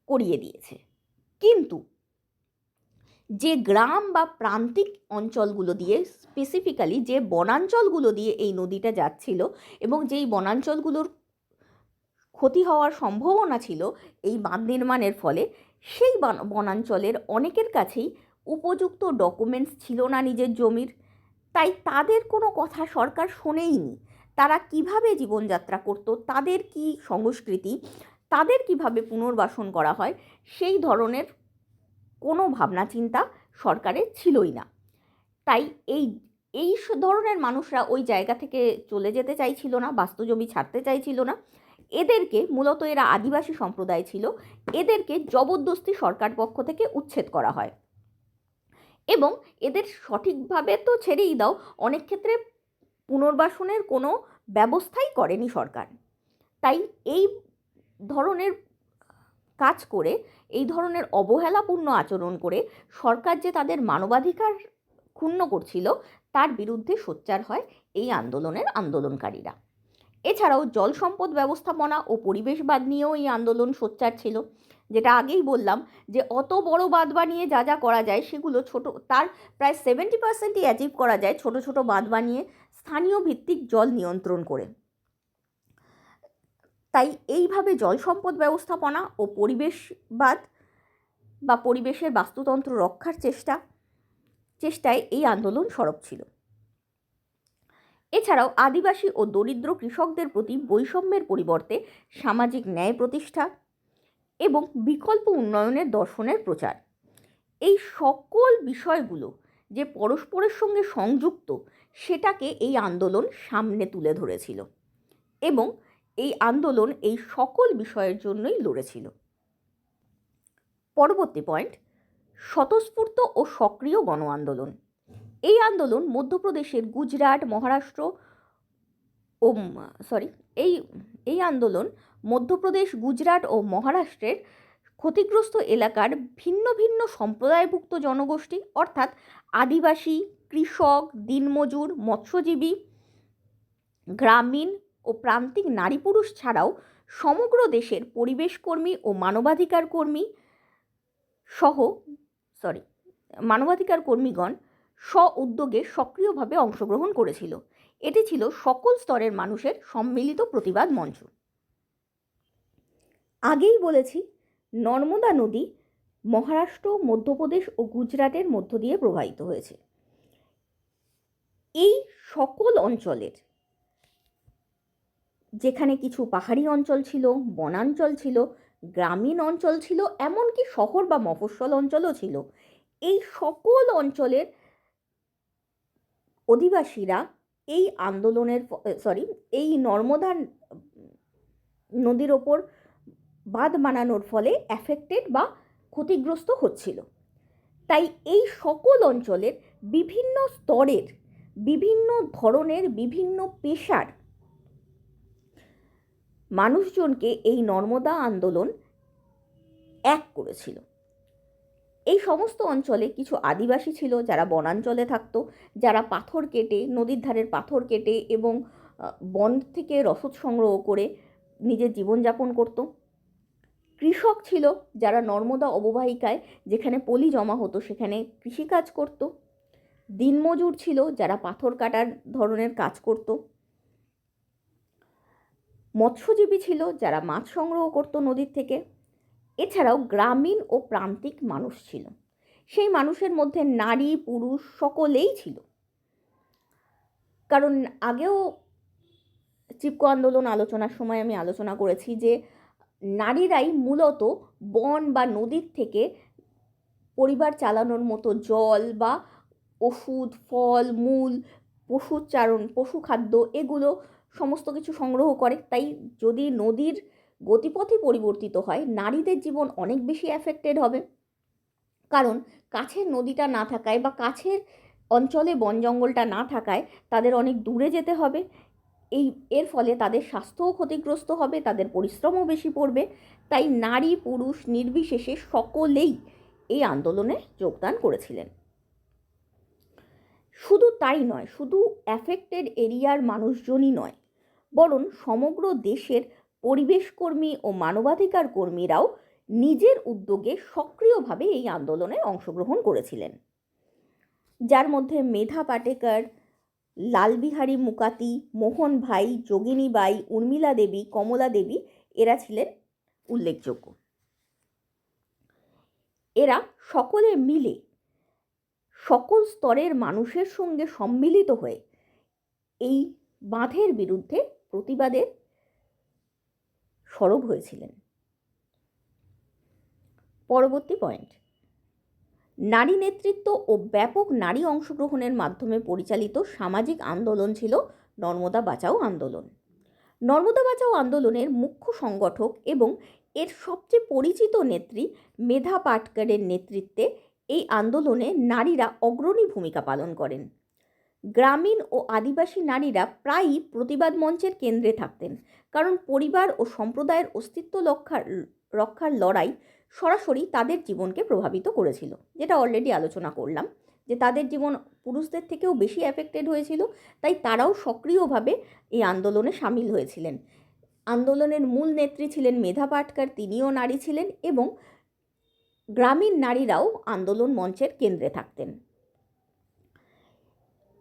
A: করিয়ে দিয়েছে। কিন্তু যে গ্রাম বা প্রান্তিক অঞ্চলগুলো দিয়ে, স্পেসিফিক্যালি যে বনাঞ্চলগুলো দিয়ে এই নদীটা যাচ্ছিল এবং যেই বনাঞ্চলগুলোর ক্ষতি হওয়ার সম্ভাবনা ছিল এই বাঁধ নির্মাণের ফলে, সেই বনাঞ্চলের অনেকের কাছেই উপযুক্ত ডকুমেন্টস ছিল না নিজের জমির। তাই তাদের কোনো কথা সরকার শোনেইনি। তারা কিভাবে জীবনযাত্রা করত, তাদের কি সংস্কৃতি, তাদের কিভাবে পুনর্বাসন করা হয়, সেই ধরনের কোনো ভাবনা চিন্তা সরকারের ছিলই না। তাই এই ধরনের মানুষরা ওই জায়গা থেকে চলে যেতে চাইছিল না, বাস্তু জমি ছাড়তে চাইছিল না। এদেরকে, মূলত এরা আদিবাসী সম্প্রদায় ছিল, এদেরকে জবরদস্তি সরকার পক্ষ থেকে উচ্ছেদ করা হয় এবং এদের সঠিকভাবে তো ছেড়েই দাও, অনেক ক্ষেত্রে পুনর্বাসনের কোনো ব্যবস্থাই করেনি সরকার। তাই এই ধরনের কাজ করে, এই ধরনের অবহেলাপূর্ণ আচরণ করে সরকার যে তাদের মানবাধিকার ক্ষুণ্ণ করছিল তার বিরুদ্ধে সোচ্চার হয় এই আন্দোলনকারীরা। এছাড়াও জল সম্পদ ব্যবস্থাপনা ও পরিবেশবাদ নিয়েও এই আন্দোলন সোচ্চার ছিল। যেটা আগেই বললাম যে অত বড় বাঁধ বানিয়ে যা যা করা যায় সেগুলো ছোট, তার প্রায় 70%ই অ্যাচিভ করা যায় ছোট ছোট বাঁধ বানিয়ে স্থানীয় ভিত্তিক জল নিয়ন্ত্রণ করে। তাই এইভাবে জল সম্পদ ব্যবস্থাপনা ও পরিবেশবাদ বা পরিবেশের বাস্তুতন্ত্র রক্ষার চেষ্টায় এই আন্দোলন সরব ছিল। এছাড়াও আদিবাসী ও দরিদ্র কৃষকদের প্রতি বৈষম্যের পরিবর্তে সামাজিক ন্যায় প্রতিষ্ঠা এবং বিকল্প উন্নয়নের দর্শনের প্রচার, এই সকল বিষয়গুলো যে পরস্পরের সঙ্গে সংযুক্ত সেটাকে এই আন্দোলন সামনে তুলে ধরেছিল এবং এই আন্দোলন এই সকল বিষয়ের জন্যই লড়েছিল। পরবর্তী পয়েন্ট, স্বতঃস্ফূর্ত ও সক্রিয় গণ আন্দোলন। এই আন্দোলন মধ্যপ্রদেশের গুজরাট, মহারাষ্ট্র ও এই আন্দোলন মধ্যপ্রদেশ, গুজরাট ও মহারাষ্ট্রের ক্ষতিগ্রস্ত এলাকার ভিন্ন ভিন্ন সম্প্রদায়ভুক্ত জনগোষ্ঠী অর্থাৎ আদিবাসী, কৃষক, দিনমজুর, মৎস্যজীবী, গ্রামীণ ও প্রান্তিক নারী পুরুষ ছাড়াও সমগ্র দেশের পরিবেশকর্মী ও মানবাধিকার কর্মীগণ উদ্যোগে সক্রিয়ভাবে অংশগ্রহণ করেছিল। এটি ছিল সকল স্তরের মানুষের সম্মিলিত প্রতিবাদ মঞ্চ। আগেই বলেছি নর্মদা নদী মহারাষ্ট্র, মধ্যপ্রদেশ ও গুজরাটের মধ্য দিয়ে প্রবাহিত হয়েছে। এই সকল অঞ্চলের, যেখানে কিছু পাহাড়ি অঞ্চল ছিল, বনাঞ্চল ছিল, গ্রামীণ অঞ্চল ছিল, এমনকি শহর বা মফস্বল অঞ্চলও ছিল, এই সকল অঞ্চলের অধিবাসীরা এই নর্মদা নদীর ওপর বাঁধ বানানোর ফলে অ্যাফেক্টেড বা ক্ষতিগ্রস্ত হচ্ছিল। তাই এই সকল অঞ্চলের বিভিন্ন স্তরের, বিভিন্ন ধরনের, বিভিন্ন পেশার মানুষজনকে এই নর্মদা আন্দোলন এক করেছিল। এই সমস্ত অঞ্চলে কিছু আদিবাসী ছিল যারা বনাঞ্চলে থাকতো, যারা পাথর কেটে, নদীর ধারের পাথর কেটে এবং বন থেকে রসদ সংগ্রহ করে নিজের জীবনযাপন করত। কৃষক ছিল যারা নর্মদা অববাহিকায় যেখানে পলি জমা হতো সেখানে কৃষিকাজ করত। দিনমজুর ছিল যারা পাথর কাটার ধরনের কাজ করত। মৎস্যজীবী ছিল যারা মাছ সংগ্রহ করত নদীর থেকে। এছাড়াও গ্রামীণ ও প্রান্তিক মানুষ ছিল, সেই মানুষের মধ্যে নারী পুরুষ সকলেই ছিল। কারণ আগেও চিপকো আন্দোলন আলোচনার সময় আমি আলোচনা করেছি যে নারীরাই মূলত বন বা নদীর থেকে পরিবার চালানোর মতো জল বা ওষুধ, ফল মূল, পশু খাদ্য এগুলো সমস্ত কিছু সংগ্রহ করে। তাই যদি নদীর গতিপথই পরিবর্তিত হয়, নারীদের জীবন অনেক বেশি অ্যাফেক্টেড হবে। কারণ কাছের নদীটা না থাকায় বা কাছের অঞ্চলে বন জঙ্গলটা না থাকায় তাদের অনেক দূরে যেতে হবে। এর ফলে তাদের স্বাস্থ্যও ক্ষতিগ্রস্ত হবে, তাদের পরিশ্রমও বেশি পড়বে। তাই নারী পুরুষ নির্বিশেষে সকলেই এই আন্দোলনে যোগদান করেছিলেন। শুধু তাই নয়, শুধু অ্যাফেক্টেড এরিয়ার মানুষজনই নয়, বরং সমগ্র দেশের পরিবেশকর্মী ও মানবাধিকার কর্মীরাও নিজের উদ্যোগে সক্রিয়ভাবে এই আন্দোলনে অংশগ্রহণ করেছিলেন, যার মধ্যে মেধা পাটেকর, লালবিহারী মুকাতি, মোহন ভাই, যোগিনী বাই, উর্মিলা দেবী, কমলা দেবী এরা ছিলেন উল্লেখযোগ্য। এরা সকলে মিলে সকল স্তরের মানুষের সঙ্গে সম্মিলিত হয়ে এই বাঁধের বিরুদ্ধে প্রতিবাদের সরব হয়েছিলেন। পরবর্তী পয়েন্ট, নারী নেতৃত্ব ও ব্যাপক নারী অংশগ্রহণের মাধ্যমে পরিচালিত সামাজিক আন্দোলন ছিল নর্মদা বাঁচাও আন্দোলন। নর্মদা বাঁচাও আন্দোলনের মুখ্য সংগঠক এবং এর সবচেয়ে পরিচিত নেত্রী মেধা পাটকরের নেতৃত্বে এই আন্দোলনে নারীরা অগ্রণী ভূমিকা পালন করেন। গ্রামীণ ও আদিবাসী নারীরা প্রায়ই প্রতিবাদ মঞ্চের কেন্দ্রে থাকতেন, কারণ পরিবার ও সম্প্রদায়ের অস্তিত্ব রক্ষার লড়াই সরাসরি তাদের জীবনকে প্রভাবিত করেছিল, যেটা অলরেডি আলোচনা করলাম যে তাদের জীবন পুরুষদের থেকেও বেশি অ্যাফেক্টেড হয়েছিল। তাই তারাও সক্রিয়ভাবে এই আন্দোলনে সামিল হয়েছিলেন। আন্দোলনের মূল নেত্রী ছিলেন মেধা পাটকর, তিনিও নারী ছিলেন এবং গ্রামীণ নারীরাও আন্দোলন মঞ্চের কেন্দ্রে থাকতেন।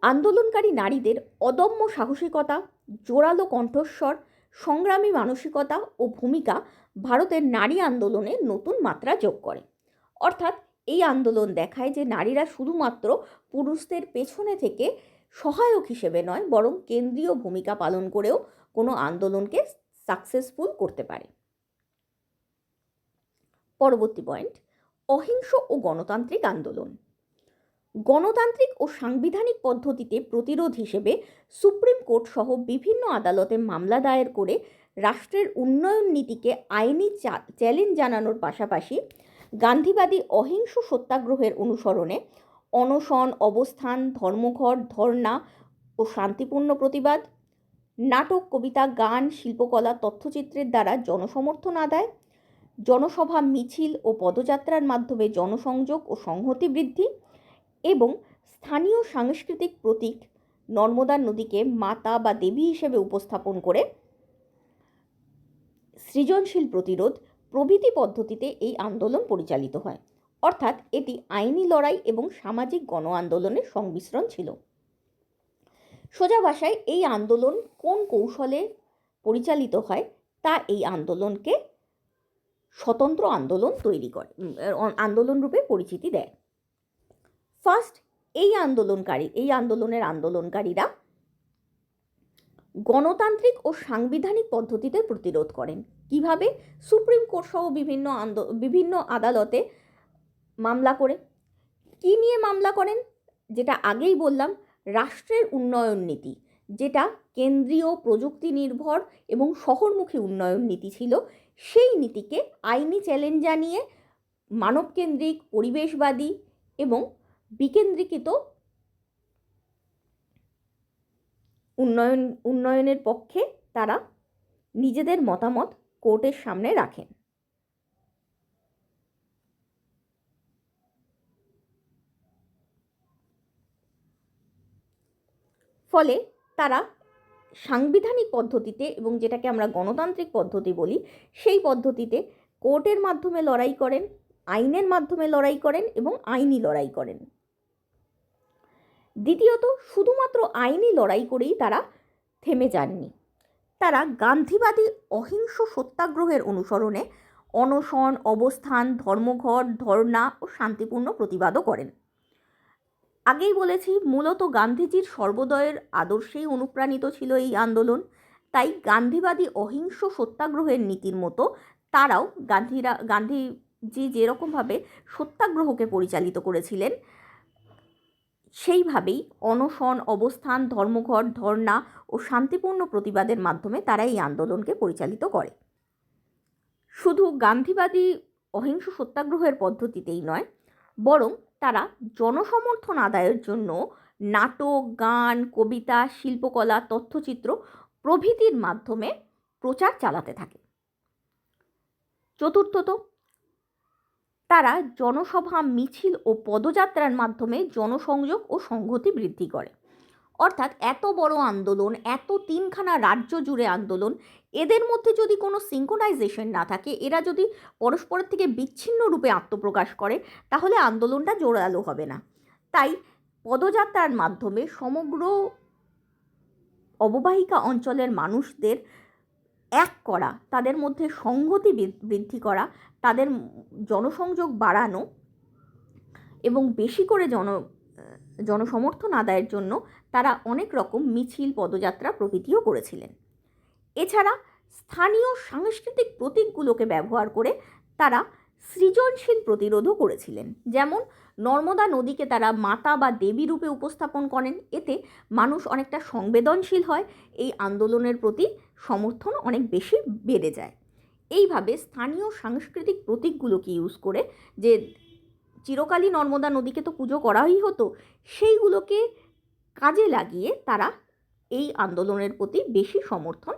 A: আন্দোলনকারী নারীদের অদম্য সাহসিকতা, জোরালো কণ্ঠস্বর, সংগ্রামী মানসিকতা ও ভূমিকা ভারতের নারী আন্দোলনে নতুন মাত্রা যোগ করে। অর্থাৎ এই আন্দোলন দেখায় যে নারীরা শুধুমাত্র পুরুষদের পেছনে থেকে সহায়ক হিসেবে নয়, বরং কেন্দ্রীয় ভূমিকা পালন করেও কোনো আন্দোলনকে সাকসেসফুল করতে পারে। পরবর্তী পয়েন্ট, অহিংস ও গণতান্ত্রিক আন্দোলন। গণতান্ত্রিক ও সাংবিধানিক পদ্ধতিতে প্রতিরোধ হিসেবে সুপ্রিম কোর্ট সহ বিভিন্ন আদালতে মামলা দায়ের করে রাষ্ট্রের উন্নয়ন নীতিকে আইনি চ্যালেঞ্জ জানানোর পাশাপাশি গান্ধীবাদী অহিংস সত্যাগ্রহের অনুসরণে অনশন, অবস্থান, ধর্মঘট, ধর্ণা ও শান্তিপূর্ণ প্রতিবাদ, নাটক, কবিতা, গান, শিল্পকলা, তথ্যচিত্রের দ্বারা জনসমর্থন আদায়, জনসভা, মিছিল ও পদযাত্রার মাধ্যমে জনসংযোগ ও সংহতি বৃদ্ধি এবং স্থানীয় সাংস্কৃতিক প্রতীক নর্মদা নদীকে মাতা বা দেবী হিসেবে উপস্থাপন করে সৃজনশীল প্রতিরোধ প্রভৃতি পদ্ধতিতে এই আন্দোলন পরিচালিত হয়। অর্থাৎ এটি আইনি লড়াই এবং সামাজিক গণ আন্দোলনের সংমিশ্রণ ছিল। সোজা ভাষায় এই আন্দোলন কোন কৌশলে পরিচালিত হয় তা এই আন্দোলনকে স্বতন্ত্র আন্দোলন আন্দোলন রূপে পরিচিতি দেয়। ফার্স্ট, এই আন্দোলনের আন্দোলনকারীরা গণতান্ত্রিক ও সাংবিধানিক পদ্ধতিতে প্রতিরোধ করেন। কিভাবে? সুপ্রিম কোর্ট সহ বিভিন্ন আদালতে মামলা করে। কি নিয়ে মামলা করেন? যেটা আগেই বললাম, রাষ্ট্রের উন্নয়ন নীতি, যেটা কেন্দ্রীয় প্রযুক্তি নির্ভর এবং শহরমুখী উন্নয়ন নীতি ছিল, সেই নীতিকে আইনি চ্যালেঞ্জ জানিয়ে মানবকেন্দ্রিক, পরিবেশবাদী এবং বিকেন্দ্রীকৃত উন্নয়নের পক্ষে তারা নিজেদের মতামত কোর্টের সামনে রাখেন। ফলে তারা সাংবিধানিক পদ্ধতিতে এবং যেটাকে আমরা গণতান্ত্রিক পদ্ধতি বলি, সেই পদ্ধতিতে কোর্টের মাধ্যমে লড়াই করেন, আইনের মাধ্যমে লড়াই করেন এবং আইনি লড়াই করেন। দ্বিতীয়ত, শুধুমাত্র আইনি লড়াই করেই তারা থেমে যাননি। তারা গান্ধীবাদী অহিংস সত্যাগ্রহের অনুসরণে অনশন, অবস্থান, ধর্মঘট, ধর্ণা ও শান্তিপূর্ণ প্রতিবাদও করেন। আগেই বলেছি, মূলত গান্ধীজির সর্বোদয়ের আদর্শেই অনুপ্রাণিত ছিল এই আন্দোলন। তাই গান্ধীবাদী অহিংস সত্যাগ্রহের নীতির মতো তারাও গান্ধীজি যেরকমভাবে সত্যাগ্রহকে পরিচালিত করেছিলেন, সেইভাবেই অনশন, অবস্থান, ধর্মঘট, ধর্ণা ও শান্তিপূর্ণ প্রতিবাদের মাধ্যমে তারা এই আন্দোলনকে পরিচালিত করে। শুধু গান্ধীবাদী অহিংস সত্যাগ্রহের পদ্ধতিতেই নয়, বরং তারা জনসমর্থন আদায়ের জন্য নাটক, গান, কবিতা, শিল্পকলা, তথ্যচিত্র প্রভৃতির মাধ্যমে প্রচার চালাতে থাকে। চতুর্থত, তারা জনসভা, মিছিল ও পদযাত্রার মাধ্যমে জনসংযোগ ও সংহতি বৃদ্ধি করে। অর্থাৎ এত বড় আন্দোলন, এত 3খানা রাজ্য জুড়ে আন্দোলন, এদের মধ্যে যদি কোনো সিঙ্ক্রোনাইজেশন না থাকে, এরা যদি পরস্পরের থেকে বিচ্ছিন্ন রূপে আত্মপ্রকাশ করে, তাহলে আন্দোলনটা জোরালো হবে না। তাই পদযাত্রার মাধ্যমে সমগ্র অববাহিকা অঞ্চলের মানুষদের এক করা, তাদের মধ্যে সংহতি বৃদ্ধি করা, তাদের জনসংযোগ বাড়ানো এবং বেশি করে জনসমর্থন আদায়ের জন্য তারা অনেক রকম মিছিল, পদযাত্রা প্রভৃতিও করেছিলেন। এছাড়া স্থানীয় সাংস্কৃতিক প্রতীকগুলোকে ব্যবহার করে তারা সৃজনশীল প্রতিরোধও করেছিলেন। যেমন নর্মদা নদীকে তারা মাতা বা দেবী রূপে উপস্থাপন করেন, এতে মানুষ অনেকটা সংবেদনশীল হয়, এই আন্দোলনের প্রতি সমর্থন অনেক বেশি বেড়ে যায়। এইভাবে স্থানীয় সাংস্কৃতিক প্রতীকগুলোকে ইউজ করে, যে চিরকালই নর্মদা নদীকে তো পুজো করাই হতো, সেইগুলোকে কাজে লাগিয়ে তারা এই আন্দোলনের প্রতি বেশি সমর্থন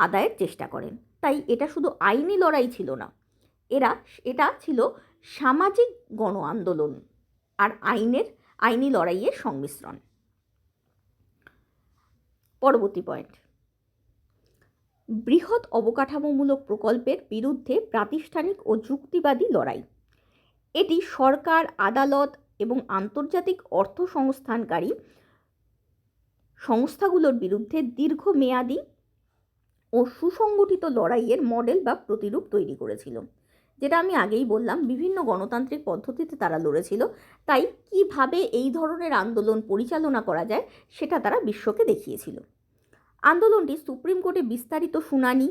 A: আদায়ের চেষ্টা করেন। তাই এটা শুধু আইনি লড়াই ছিল না, এটা ছিল সামাজিক গণ আন্দোলন আর আইনি লড়াইয়ের সংমিশ্রণ। পরবর্তী পয়েন্ট, বৃহৎ অবকাঠামোমূলক প্রকল্পের বিরুদ্ধে প্রাতিষ্ঠানিক ও যুক্তিবাদী লড়াই। এটি সরকার, আদালত এবং আন্তর্জাতিক অর্থ সংস্থানকারী সংস্থাগুলোর বিরুদ্ধে দীর্ঘমেয়াদী ও সুসংগঠিত লড়াইয়ের মডেল বা প্রতিরূপ তৈরি করেছিল। যেটা আমি আগেই বললাম, বিভিন্ন গণতান্ত্রিক পদ্ধতিতে তারা লড়েছিল। তাই কিভাবে এই ধরনের আন্দোলন পরিচালনা করা যায় সেটা তারা বিশ্বকে দেখিয়েছিল। আন্দোলনটি সুপ্রিম কোর্টে বিস্তারিত শুনানি,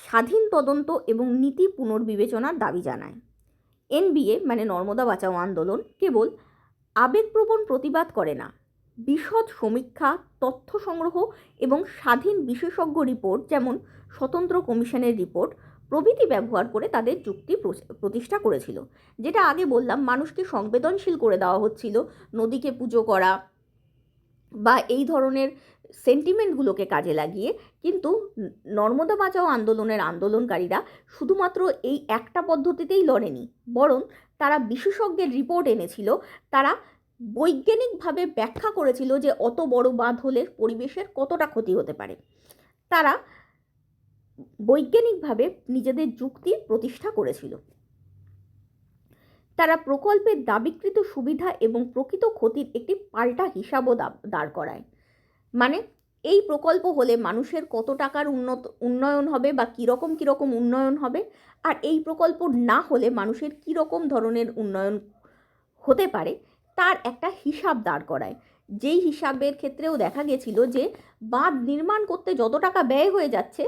A: স্বাধীন তদন্ত এবং নীতি পুনর্বিবেচনার দাবি জানায়। এনবিএ মানে নর্মদা বাঁচাও আন্দোলন কেবল আবেগপ্রবণ প্রতিবাদ করে না, বিশদ সমীক্ষা, তথ্য সংগ্রহ এবং স্বাধীন বিশেষজ্ঞ রিপোর্ট, যেমন স্বতন্ত্র কমিশনের রিপোর্ট প্রভৃতি ব্যবহার করে তাদের যুক্তি প্রতিষ্ঠা করেছিল। যেটা আগে বললাম, মানুষকে সংবেদনশীল করে দেওয়া হচ্ছিল নদীকে পুজো করা বা এই ধরনের সেন্টিমেন্টগুলোকে কাজে লাগিয়ে। কিন্তু নর্মদা বাঁচাও আন্দোলনের আন্দোলনকারীরা শুধুমাত্র এই একটা পদ্ধতিতেই লড়েনি, বরং তারা বিশেষজ্ঞের রিপোর্ট এনেছিল, তারা বৈজ্ঞানিকভাবে ব্যাখ্যা করেছিল যে অত বড় বাঁধ হলে পরিবেশের কতটা ক্ষতি হতে পারে। তারা বৈজ্ঞানিকভাবে নিজেদের যুক্তি প্রতিষ্ঠা করেছিল। তারা প্রকল্পের দাবিকৃত সুবিধা এবং প্রকৃত ক্ষতির একটি পাল্টা হিসাবও দাঁড় করায়। মানে এই প্রকল্প হলে মানুষের কত টাকার উন্নয়ন হবে বা কীরকম উন্নয়ন হবে, আর এই প্রকল্প না হলে মানুষের কীরকম ধরনের উন্নয়ন হতে পারে, তার একটা হিসাব দাঁড় করায়। যেই হিসাবের ক্ষেত্রেও দেখা গেছিল যে বাঁধ নির্মাণ করতে যত টাকা ব্যয় হয়ে যাচ্ছে,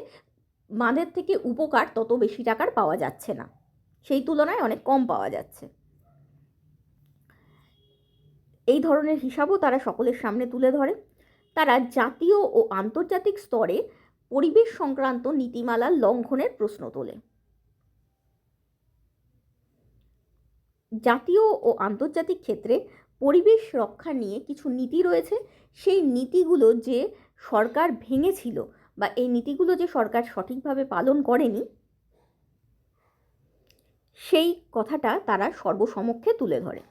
A: বাঁধের থেকে উপকার তত বেশি টাকার পাওয়া যাচ্ছে না, সেই তুলনায় অনেক কম পাওয়া যাচ্ছে। এই ধরনের হিসাবও তারা সকলের সামনে তুলে ধরে। তারা জাতীয় ও আন্তর্জাতিক স্তরে পরিবেশ সংক্রান্ত নীতিমালার লঙ্ঘনের প্রশ্ন তোলে। জাতীয় ও আন্তর্জাতিক ক্ষেত্রে পরিবেশ রক্ষা নিয়ে কিছু নীতি রয়েছে, সেই নীতিগুলো যে সরকার ভেঙেছিল বা এই নীতিগুলো যে সরকার সঠিকভাবে পালন করেনি, সেই কথাটা তারা সর্বসমক্ষে তুলে ধরে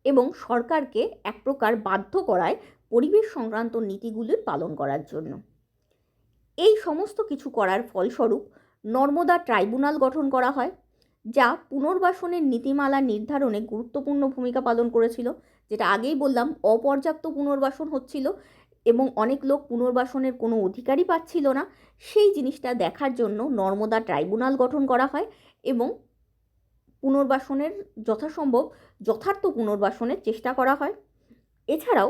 A: এবং সরকারকে এক প্রকার বাধ্য করায় পরিবেশ সংক্রান্ত নীতিগুলির পালন করার জন্য। এই সমস্ত কিছু করার ফলস্বরূপ নর্মদা ট্রাইব্যুনাল গঠন করা হয়, যা পুনর্বাসনের নীতিমালা নির্ধারণে গুরুত্বপূর্ণ ভূমিকা পালন করেছিল। যেটা আগেই বললাম, অপর্যাপ্ত পুনর্বাসন হচ্ছিল এবং অনেক লোক পুনর্বাসনের কোনো অধিকারই পাচ্ছিল না। সেই জিনিসটা দেখার জন্য নর্মদা ট্রাইব্যুনাল গঠন করা হয় এবং পুনর্বাসনের যথাসম্ভব যথার্থ পুনর্বাসনের চেষ্টা করা হয়। এছাড়াও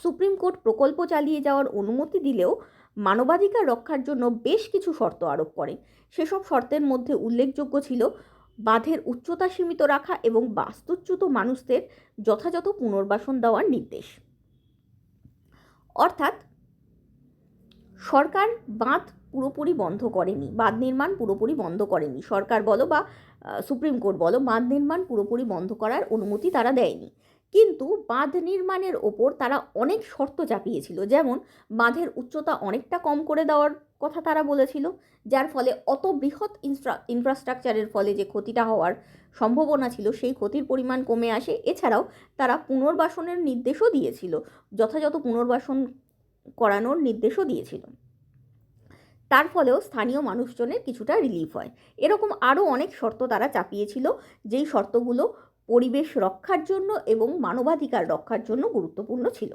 A: সুপ্রিম কোর্ট প্রকল্প চালিয়ে যাওয়ার অনুমতি দিলেও মানবাধিকার রক্ষার জন্য বেশ কিছু শর্ত আরোপ করে। সেসব শর্তের মধ্যে উল্লেখযোগ্য ছিল বাঁধের উচ্চতা সীমিত রাখা এবং বাস্তুচ্যুত মানুষদের যথাযথ পুনর্বাসন দেওয়ার নির্দেশ। অর্থাৎ সরকার বাঁধ পুরোপুরি বন্ধ করেনি, বাঁধ নির্মাণ পুরোপুরি বন্ধ করেনি, সরকার বলো বা সুপ্রিম কোর্ট বলো, বাঁধ নির্মাণ পুরোপুরি বন্ধ করার অনুমতি তারা দেয়নি। কিন্তু বাঁধ নির্মাণের ওপর তারা অনেক শর্ত চাপিয়েছিল। যেমন বাঁধের উচ্চতা অনেকটা কম করে দেওয়ার কথা তারা বলেছিল, যার ফলে অত বৃহৎ ইনফ্রাস্ট্রাকচারের ফলে যে ক্ষতিটা হওয়ার সম্ভাবনা ছিল সেই ক্ষতির পরিমাণ কমে আসে। এছাড়াও তারা পুনর্বাসনের নির্দেশও দিয়েছিল, যথাযথ পুনর্বাসন করানোর নির্দেশও দিয়েছিল। তার ফলেও স্থানীয় মানুষজনের কিছুটা রিলিফ হয়। এরকম আরও অনেক শর্ত তারা চাপিয়েছিল, যেই শর্তগুলো পরিবেশ রক্ষার জন্য এবং মানবাধিকার রক্ষার জন্য গুরুত্বপূর্ণ ছিল।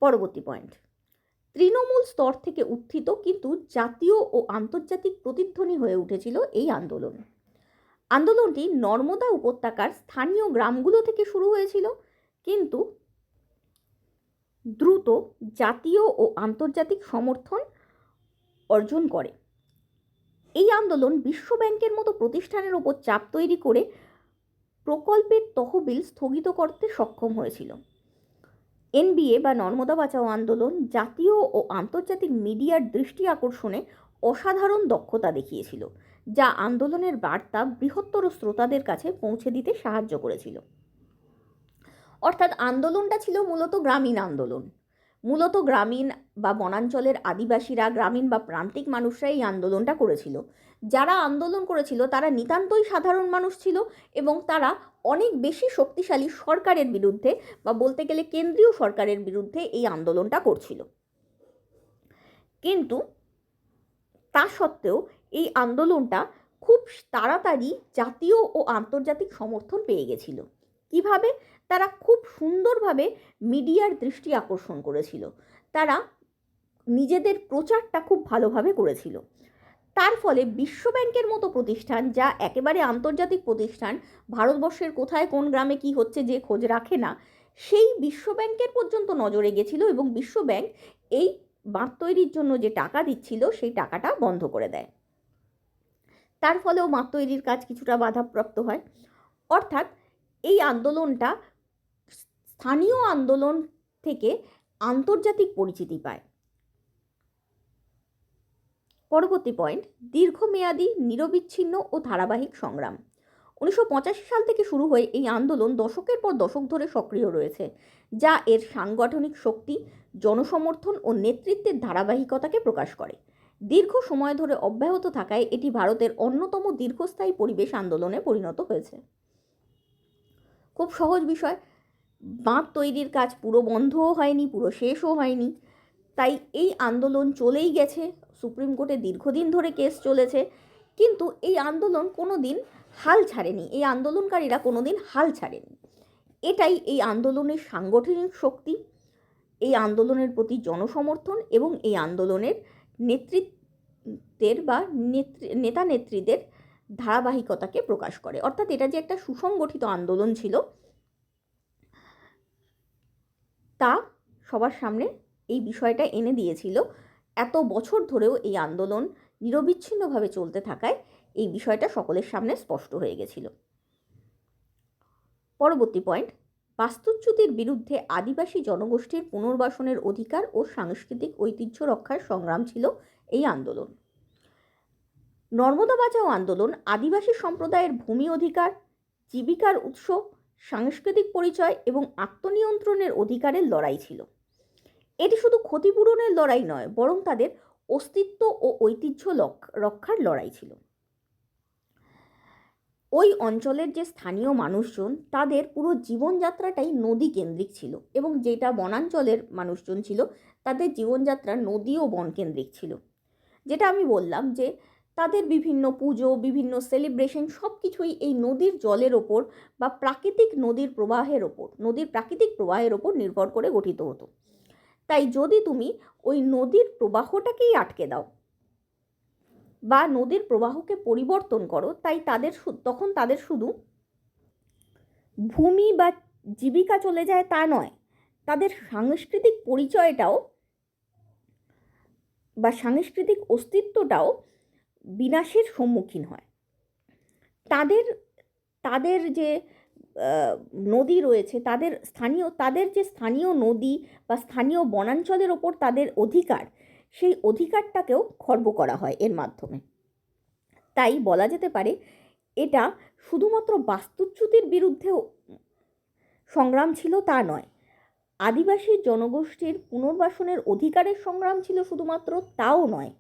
A: পরবর্তী পয়েন্ট, তৃণমূল স্তর থেকে উত্থিত কিন্তু জাতীয় ও আন্তর্জাতিক প্রতিধ্বনি হয়ে উঠেছিল এই আন্দোলন। আন্দোলনটি নর্মদা উপত্যকার স্থানীয় গ্রামগুলো থেকে শুরু হয়েছিল, কিন্তু দ্রুত জাতীয় ও আন্তর্জাতিক সমর্থন অর্জন করে। এই আন্দোলন বিশ্ব ব্যাংকের মতো প্রতিষ্ঠানের ওপর চাপ তৈরি করে প্রকল্পের তহবিল স্থগিত করতে সক্ষম হয়েছিল। এনবিএ বা নর্মদা বাঁচাও আন্দোলন জাতীয় ও আন্তর্জাতিক মিডিয়ার দৃষ্টি আকর্ষণে অসাধারণ দক্ষতা দেখিয়েছিল, যা আন্দোলনের বার্তা বৃহত্তর শ্রোতাদের কাছে পৌঁছে দিতে সাহায্য করেছিল। অর্থাৎ আন্দোলনটা ছিল মূলত গ্রামীণ আন্দোলন। মূলত গ্রামীণ বা বনাঞ্চলের আদিবাসীরা, গ্রামীণ বা প্রান্তিক মানুষরা এই আন্দোলনটা করেছিল। যারা আন্দোলন করেছিল তারা নিতান্তই সাধারণ মানুষ ছিল এবং তারা অনেক বেশি শক্তিশালী সরকারের বিরুদ্ধে বা বলতে গেলে কেন্দ্রীয় সরকারের বিরুদ্ধে এই আন্দোলনটা করছিল। কিন্তু তা সত্ত্বেও এই আন্দোলনটা খুব তাড়াতাড়ি জাতীয় ও আন্তর্জাতিক সমর্থন পেয়ে গেছিল। কিভাবে? তারা খুব সুন্দরভাবে মিডিয়ার দৃষ্টি আকর্ষণ করেছিল, তারা নিজেদের প্রচারটা খুব ভালোভাবে করেছিল। তার ফলে বিশ্ব ব্যাংকের মতো প্রতিষ্ঠান, যা একেবারে আন্তর্জাতিক প্রতিষ্ঠান, ভারতবর্ষের কোথায় কোন গ্রামে কি হচ্ছে যে খোঁজ রাখে না, সেই বিশ্ব ব্যাংকের পর্যন্ত নজরে গেছিল এবং বিশ্ব ব্যাংক এই বাঁধ তৈরির জন্য যে টাকা দিচ্ছিল সেই টাকাটা বন্ধ করে দেয়। তার ফলেও বাঁধ তৈরির কাজ কিছুটা বাধাপ্রাপ্ত হয়। অর্থাৎ এই আন্দোলনটা স্থানীয় আন্দোলন থেকে আন্তর্জাতিক পরিচিতি পায়। পরবর্তী পয়েন্ট, দীর্ঘমেয়াদী, নিরবিচ্ছিন্ন ও ধারাবাহিক সংগ্রাম। 1985 সাল থেকে শুরু হয়ে এই আন্দোলন দশকের পর দশক ধরে সক্রিয় রয়েছে, যা এর সাংগঠনিক শক্তি, জনসমর্থন ও নেতৃত্বের ধারাবাহিকতাকে প্রকাশ করে। দীর্ঘ সময় ধরে অব্যাহত থাকায় এটি ভারতের অন্যতম দীর্ঘস্থায়ী পরিবেশ আন্দোলনে পরিণত হয়েছে। খুব সহজ বিষয়, বাঁধ তৈরির কাজ পুরো বন্ধও হয়নি, পুরো শেষও হয়নি, তাই এই আন্দোলন চলেই গেছে। সুপ্রিম কোর্টে দীর্ঘদিন ধরে কেস চলেছে, কিন্তু এই আন্দোলন কোনো দিন হাল ছাড়েনি, এই আন্দোলনকারীরা কোনো দিন হাল ছাড়েনি। এটাই এই আন্দোলনের সাংগঠনিক শক্তি, এই আন্দোলনের প্রতি জনসমর্থন এবং এই আন্দোলনের নেতৃত্বের বা নেতা নেত্রীদের ধারাবাহিকতাকে প্রকাশ করে। অর্থাৎ এটা যে একটা সুসংগঠিত আন্দোলন ছিল তা সবার সামনে এই বিষয়টা এনে দিয়েছিল। এত বছর ধরেও এই আন্দোলন নিরবিচ্ছিন্নভাবে চলতে থাকায় এই বিষয়টা সকলের সামনে স্পষ্ট হয়ে গেছিল। পরবর্তী পয়েন্ট, বাস্তুচ্যুতির বিরুদ্ধে আদিবাসী জনগোষ্ঠীর পুনর্বাসনের অধিকার ও সাংস্কৃতিক ঐতিহ্য রক্ষার সংগ্রাম ছিল এই আন্দোলন। নর্মদা বাঁচাও আন্দোলন আদিবাসী সম্প্রদায়ের ভূমি অধিকার, জীবিকার উৎস, সাংস্কৃতিক পরিচয় এবং আত্মনিয়ন্ত্রণের অধিকারের লড়াই ছিল। এটি শুধু ক্ষতিপূরণের লড়াই নয়, বরং তাদের অস্তিত্ব ও ঐতিহ্য রক্ষার লড়াই ছিল। ওই অঞ্চলের যে স্থানীয় মানুষজন, তাদের পুরো জীবনযাত্রাটাই নদী কেন্দ্রিক ছিল এবং যেটা বনাঞ্চলের মানুষজন ছিল তাদের জীবনযাত্রা নদী ও বন কেন্দ্রিক ছিল। যেটা আমি বললাম যে তাদের বিভিন্ন পুজো, বিভিন্ন সেলিব্রেশন সব কিছুই এই নদীর জলের ওপর বা প্রাকৃতিক নদীর প্রাকৃতিক প্রবাহের ওপর নির্ভর করে গঠিত হতো। তাই যদি তুমি ওই নদীর প্রবাহটাকেই আটকে দাও বা নদীর প্রবাহকে পরিবর্তন করো, তাই তখন তাদের শুধু ভূমি বা জীবিকা চলে যায় তা নয়, তাদের সাংস্কৃতিক পরিচয়টাও বা সাংস্কৃতিক অস্তিত্বটাও বিনাশের সম্মুখীন হয়। তাদের তাদের যে নদী রয়েছে, তাদের যে স্থানীয় নদী বা স্থানীয় বনাঞ্চলের ওপর তাদের অধিকার, সেই অধিকারটাকেও খর্ব করা হয় এর মাধ্যমে। তাই বলা যেতে পারে এটা শুধুমাত্র বাস্তুচ্যুতির বিরুদ্ধেও সংগ্রাম ছিল তা নয়, আদিবাসী জনগোষ্ঠীর পুনর্বাসনের অধিকারের সংগ্রাম ছিল শুধুমাত্র তাও নয়,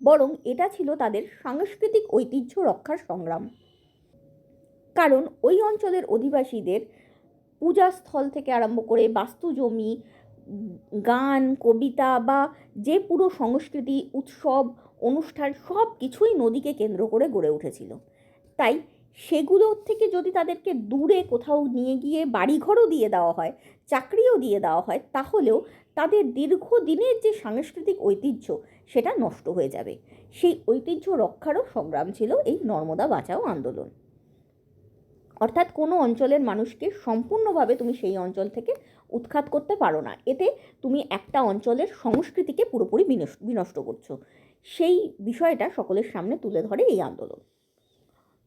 A: বরং এটা ছিল তাদের সাংস্কৃতিক ঐতিহ্য রক্ষার সংগ্রাম। কারণ ওই অঞ্চলের অধিবাসীদের পূজাস্থল থেকে আরম্ভ করে বাস্তু জমি, গান, কবিতা বা যে পুরো সংস্কৃতি, উৎসব, অনুষ্ঠান সব কিছুই নদীকে কেন্দ্র করে গড়ে উঠেছিল। তাই সেগুলোর থেকে যদি তাদেরকে দূরে কোথাও নিয়ে গিয়ে বাড়িঘরও দিয়ে দেওয়া হয়, চাকরিও দিয়ে দেওয়া হয়, তাহলেও তাদের দীর্ঘদিনের যে সাংস্কৃতিক ঐতিহ্য সেটা নষ্ট হয়ে যাবে। সেই ঐতিহ্য রক্ষারও সংগ্রাম ছিল এই নর্মদা বাঁচাও আন্দোলন। অর্থাৎ কোনো অঞ্চলের মানুষকে সম্পূর্ণভাবে তুমি সেই অঞ্চল থেকে উৎখাত করতে পারো না, এতে তুমি একটা অঞ্চলের সংস্কৃতিকে পুরোপুরি বিনষ্ট করছো। সেই বিষয়টা সকলের সামনে তুলে ধরে এই আন্দোলন।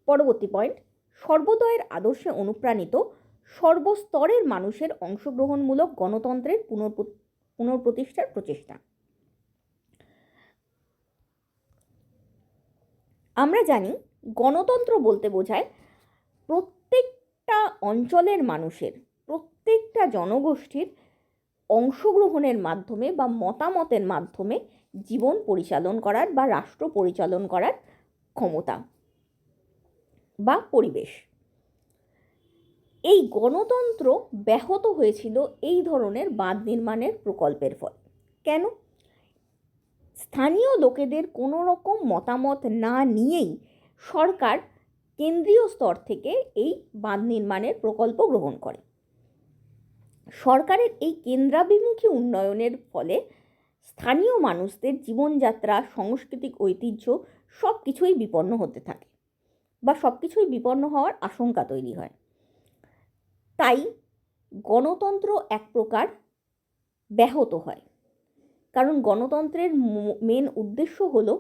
A: পরবর্তী পয়েন্ট, সর্বোদয়ের আদর্শে অনুপ্রাণিত সর্বস্তরের মানুষের অংশগ্রহণমূলক গণতন্ত্রের পুনঃপ্রতিষ্ঠার প্রচেষ্টা। আমরা জানি গণতন্ত্র বলতে বোঝায় প্রত্যেকটা অঞ্চলের মানুষের, প্রত্যেকটা জনগোষ্ঠীর অংশগ্রহণের মাধ্যমে বা মতামতের মাধ্যমে জীবন পরিচালন করার বা রাষ্ট্র পরিচালন করার ক্ষমতা বা পরিবেশ। এই গণতন্ত্র ব্যাহত হয়েছিল এই ধরনের বাঁধ নির্মাণের প্রকল্পের ফলে। কেন? স্থানীয় লোকেদের কোনো রকম মতামত না নিয়েই সরকার কেন্দ্রীয় স্তর থেকে এই বাঁধ নির্মাণের প্রকল্প গ্রহণ করে। সরকারের এই কেন্দ্রাভিমুখী উন্নয়নের ফলে স্থানীয় মানুষদের জীবনযাত্রা, সাংস্কৃতিক ঐতিহ্য সব কিছুই বিপন্ন হতে থাকে বা সব কিছুই বিপন্ন হওয়ার আশঙ্কা তৈরি হয়। তাই গণতন্ত্র এক প্রকার ব্যাহত হয়, কারণ গণতন্ত্রের মেন উদ্দেশ্য হলো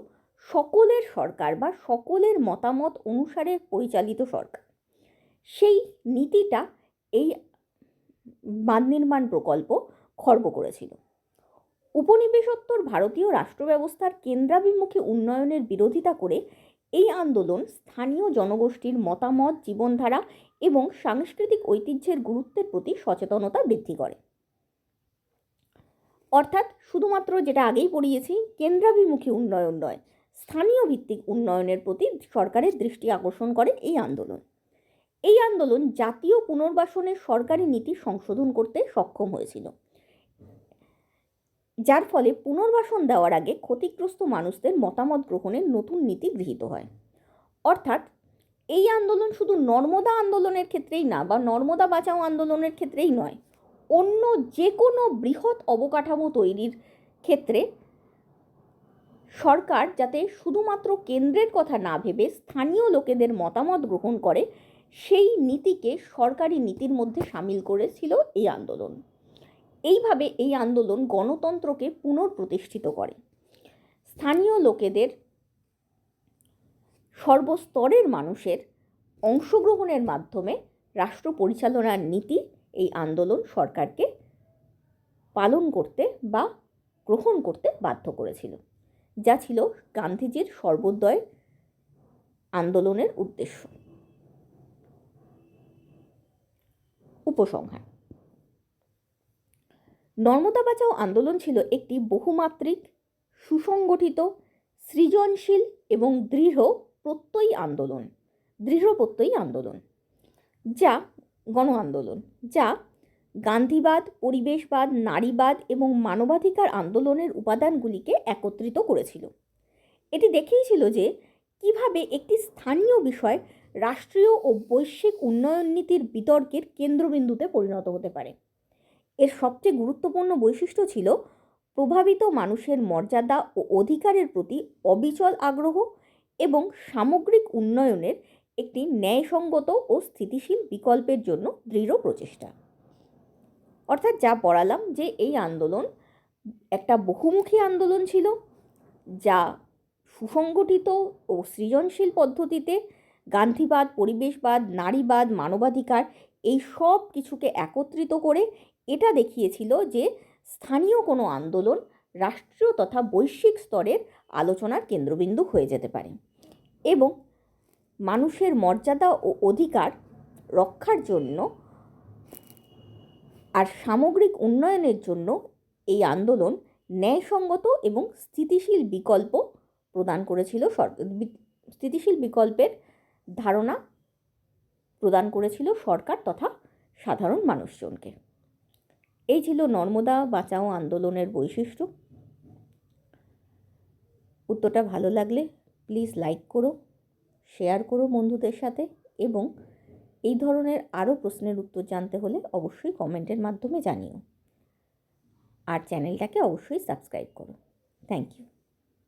A: সকলের সরকার বা সকলের মতামত অনুসারে পরিচালিত সরকার। সেই নীতিটা এই বাঁধ নির্মাণ প্রকল্প খর্ব করেছিল। উপনিবেশোত্তর ভারতীয় রাষ্ট্র ব্যবস্থার কেন্দ্রাভিমুখী উন্নয়নের বিরোধিতা করে এই আন্দোলন স্থানীয় জনগোষ্ঠীর মতামত, জীবনধারা এবং সাংস্কৃতিক ঐতিহ্যের গুরুত্বের প্রতি সচেতনতা বৃদ্ধি করে। অর্থাৎ শুধুমাত্র যেটা আগেই পড়িয়েছি, কেন্দ্রাভিমুখী উন্নয়ন নয়, স্থানীয় ভিত্তিক উন্নয়নের প্রতি সরকারের দৃষ্টি আকর্ষণ করে এই আন্দোলন। এই আন্দোলন জাতীয় পুনর্বাসনের সরকারি নীতি সংশোধন করতে সক্ষম হয়েছিল, যার ফলে পুনর্বাসন দেওয়ার আগে ক্ষতিগ্রস্ত মানুষদের মতামত গ্রহণের নতুন নীতি গৃহীত হয়। অর্থাৎ এই আন্দোলন শুধু নর্মদা আন্দোলনের ক্ষেত্রেই না বা নর্মদা বাঁচাও আন্দোলনের ক্ষেত্রেই নয়, অন্য যে কোনো বৃহৎ অবকাঠামো তৈরির ক্ষেত্রে সরকার যাতে শুধুমাত্র কেন্দ্রের কথা না ভেবে স্থানীয় লোকেদের মতামত গ্রহণ করে, সেই নীতিকে সরকারি নীতির মধ্যে সামিল করেছিল এই আন্দোলন। এইভাবে এই আন্দোলন গণতন্ত্রকে পুনঃপ্রতিষ্ঠিত করে। স্থানীয় লোকেদের, সর্বস্তরের মানুষের অংশগ্রহণের মাধ্যমে রাষ্ট্র পরিচালনার নীতি এই আন্দোলন সরকারকে পালন করতে বা গ্রহণ করতে বাধ্য করেছিল, যা ছিল গান্ধীজির সর্বোদয় আন্দোলনের উদ্দেশ্য। উপসংহার: নর্মদা বাঁচাও আন্দোলন ছিল একটি বহুমাত্রিক, সুসংগঠিত, সৃজনশীল এবং দৃঢ় প্রত্যয়ী আন্দোলন, যা গণ আন্দোলন, যা গান্ধীবাদ, পরিবেশবাদ, নারীবাদ এবং মানবাধিকার আন্দোলনের উপাদানগুলিকে একত্রিত করেছিল। এটি দেখিয়েছিল যে কিভাবে একটি স্থানীয় বিষয় রাষ্ট্রীয় ও বৈশ্বিক উন্নয়ন নীতির বিতর্কের কেন্দ্রবিন্দুতে পরিণত হতে পারে। এর সবচেয়ে গুরুত্বপূর্ণ বৈশিষ্ট্য ছিল প্রভাবিত মানুষের মর্যাদা ও অধিকারের প্রতি অবিচল আগ্রহ এবং সামগ্রিক উন্নয়নের একটি ন্যায়সঙ্গত ও স্থিতিশীল বিকল্পের জন্য দৃঢ় প্রচেষ্টা। অর্থাৎ যা পড়ালাম যে এই আন্দোলন একটা বহুমুখী আন্দোলন ছিল, যা সুসংগঠিত ও সৃজনশীল পদ্ধতিতে গান্ধীবাদ, পরিবেশবাদ, নারীবাদ, মানবাধিকার এই সব কিছুকে একত্রিত করে এটা দেখিয়েছিল যে স্থানীয় কোনো আন্দোলন রাষ্ট্রীয় তথা বৈশ্বিক স্তরের আলোচনার কেন্দ্রবিন্দু হয়ে যেতে পারে এবং মানুষের মর্যাদা ও অধিকার রক্ষার জন্য আর সামগ্রিক উন্নয়নের জন্য এই আন্দোলন ন্যায়সঙ্গত এবং স্থিতিশীল বিকল্প প্রদান করেছিল। স্থিতিশীল বিকল্পের ধারণা প্রদান করেছিল সরকার তথা সাধারণ মানুষজনকে। এই ছিল নর্মদা বাঁচাও আন্দোলনের বৈশিষ্ট্য। উত্তরটা ভালো লাগলে প্লিজ লাইক করো, শেয়ার করো বন্ধুদের সাথে এবং এই ধরনের আরও প্রশ্নের উত্তর জানতে হলে অবশ্যই কমেন্টের মাধ্যমে জানিও আর চ্যানেলটাকে অবশ্যই সাবস্ক্রাইব করো। Thank you.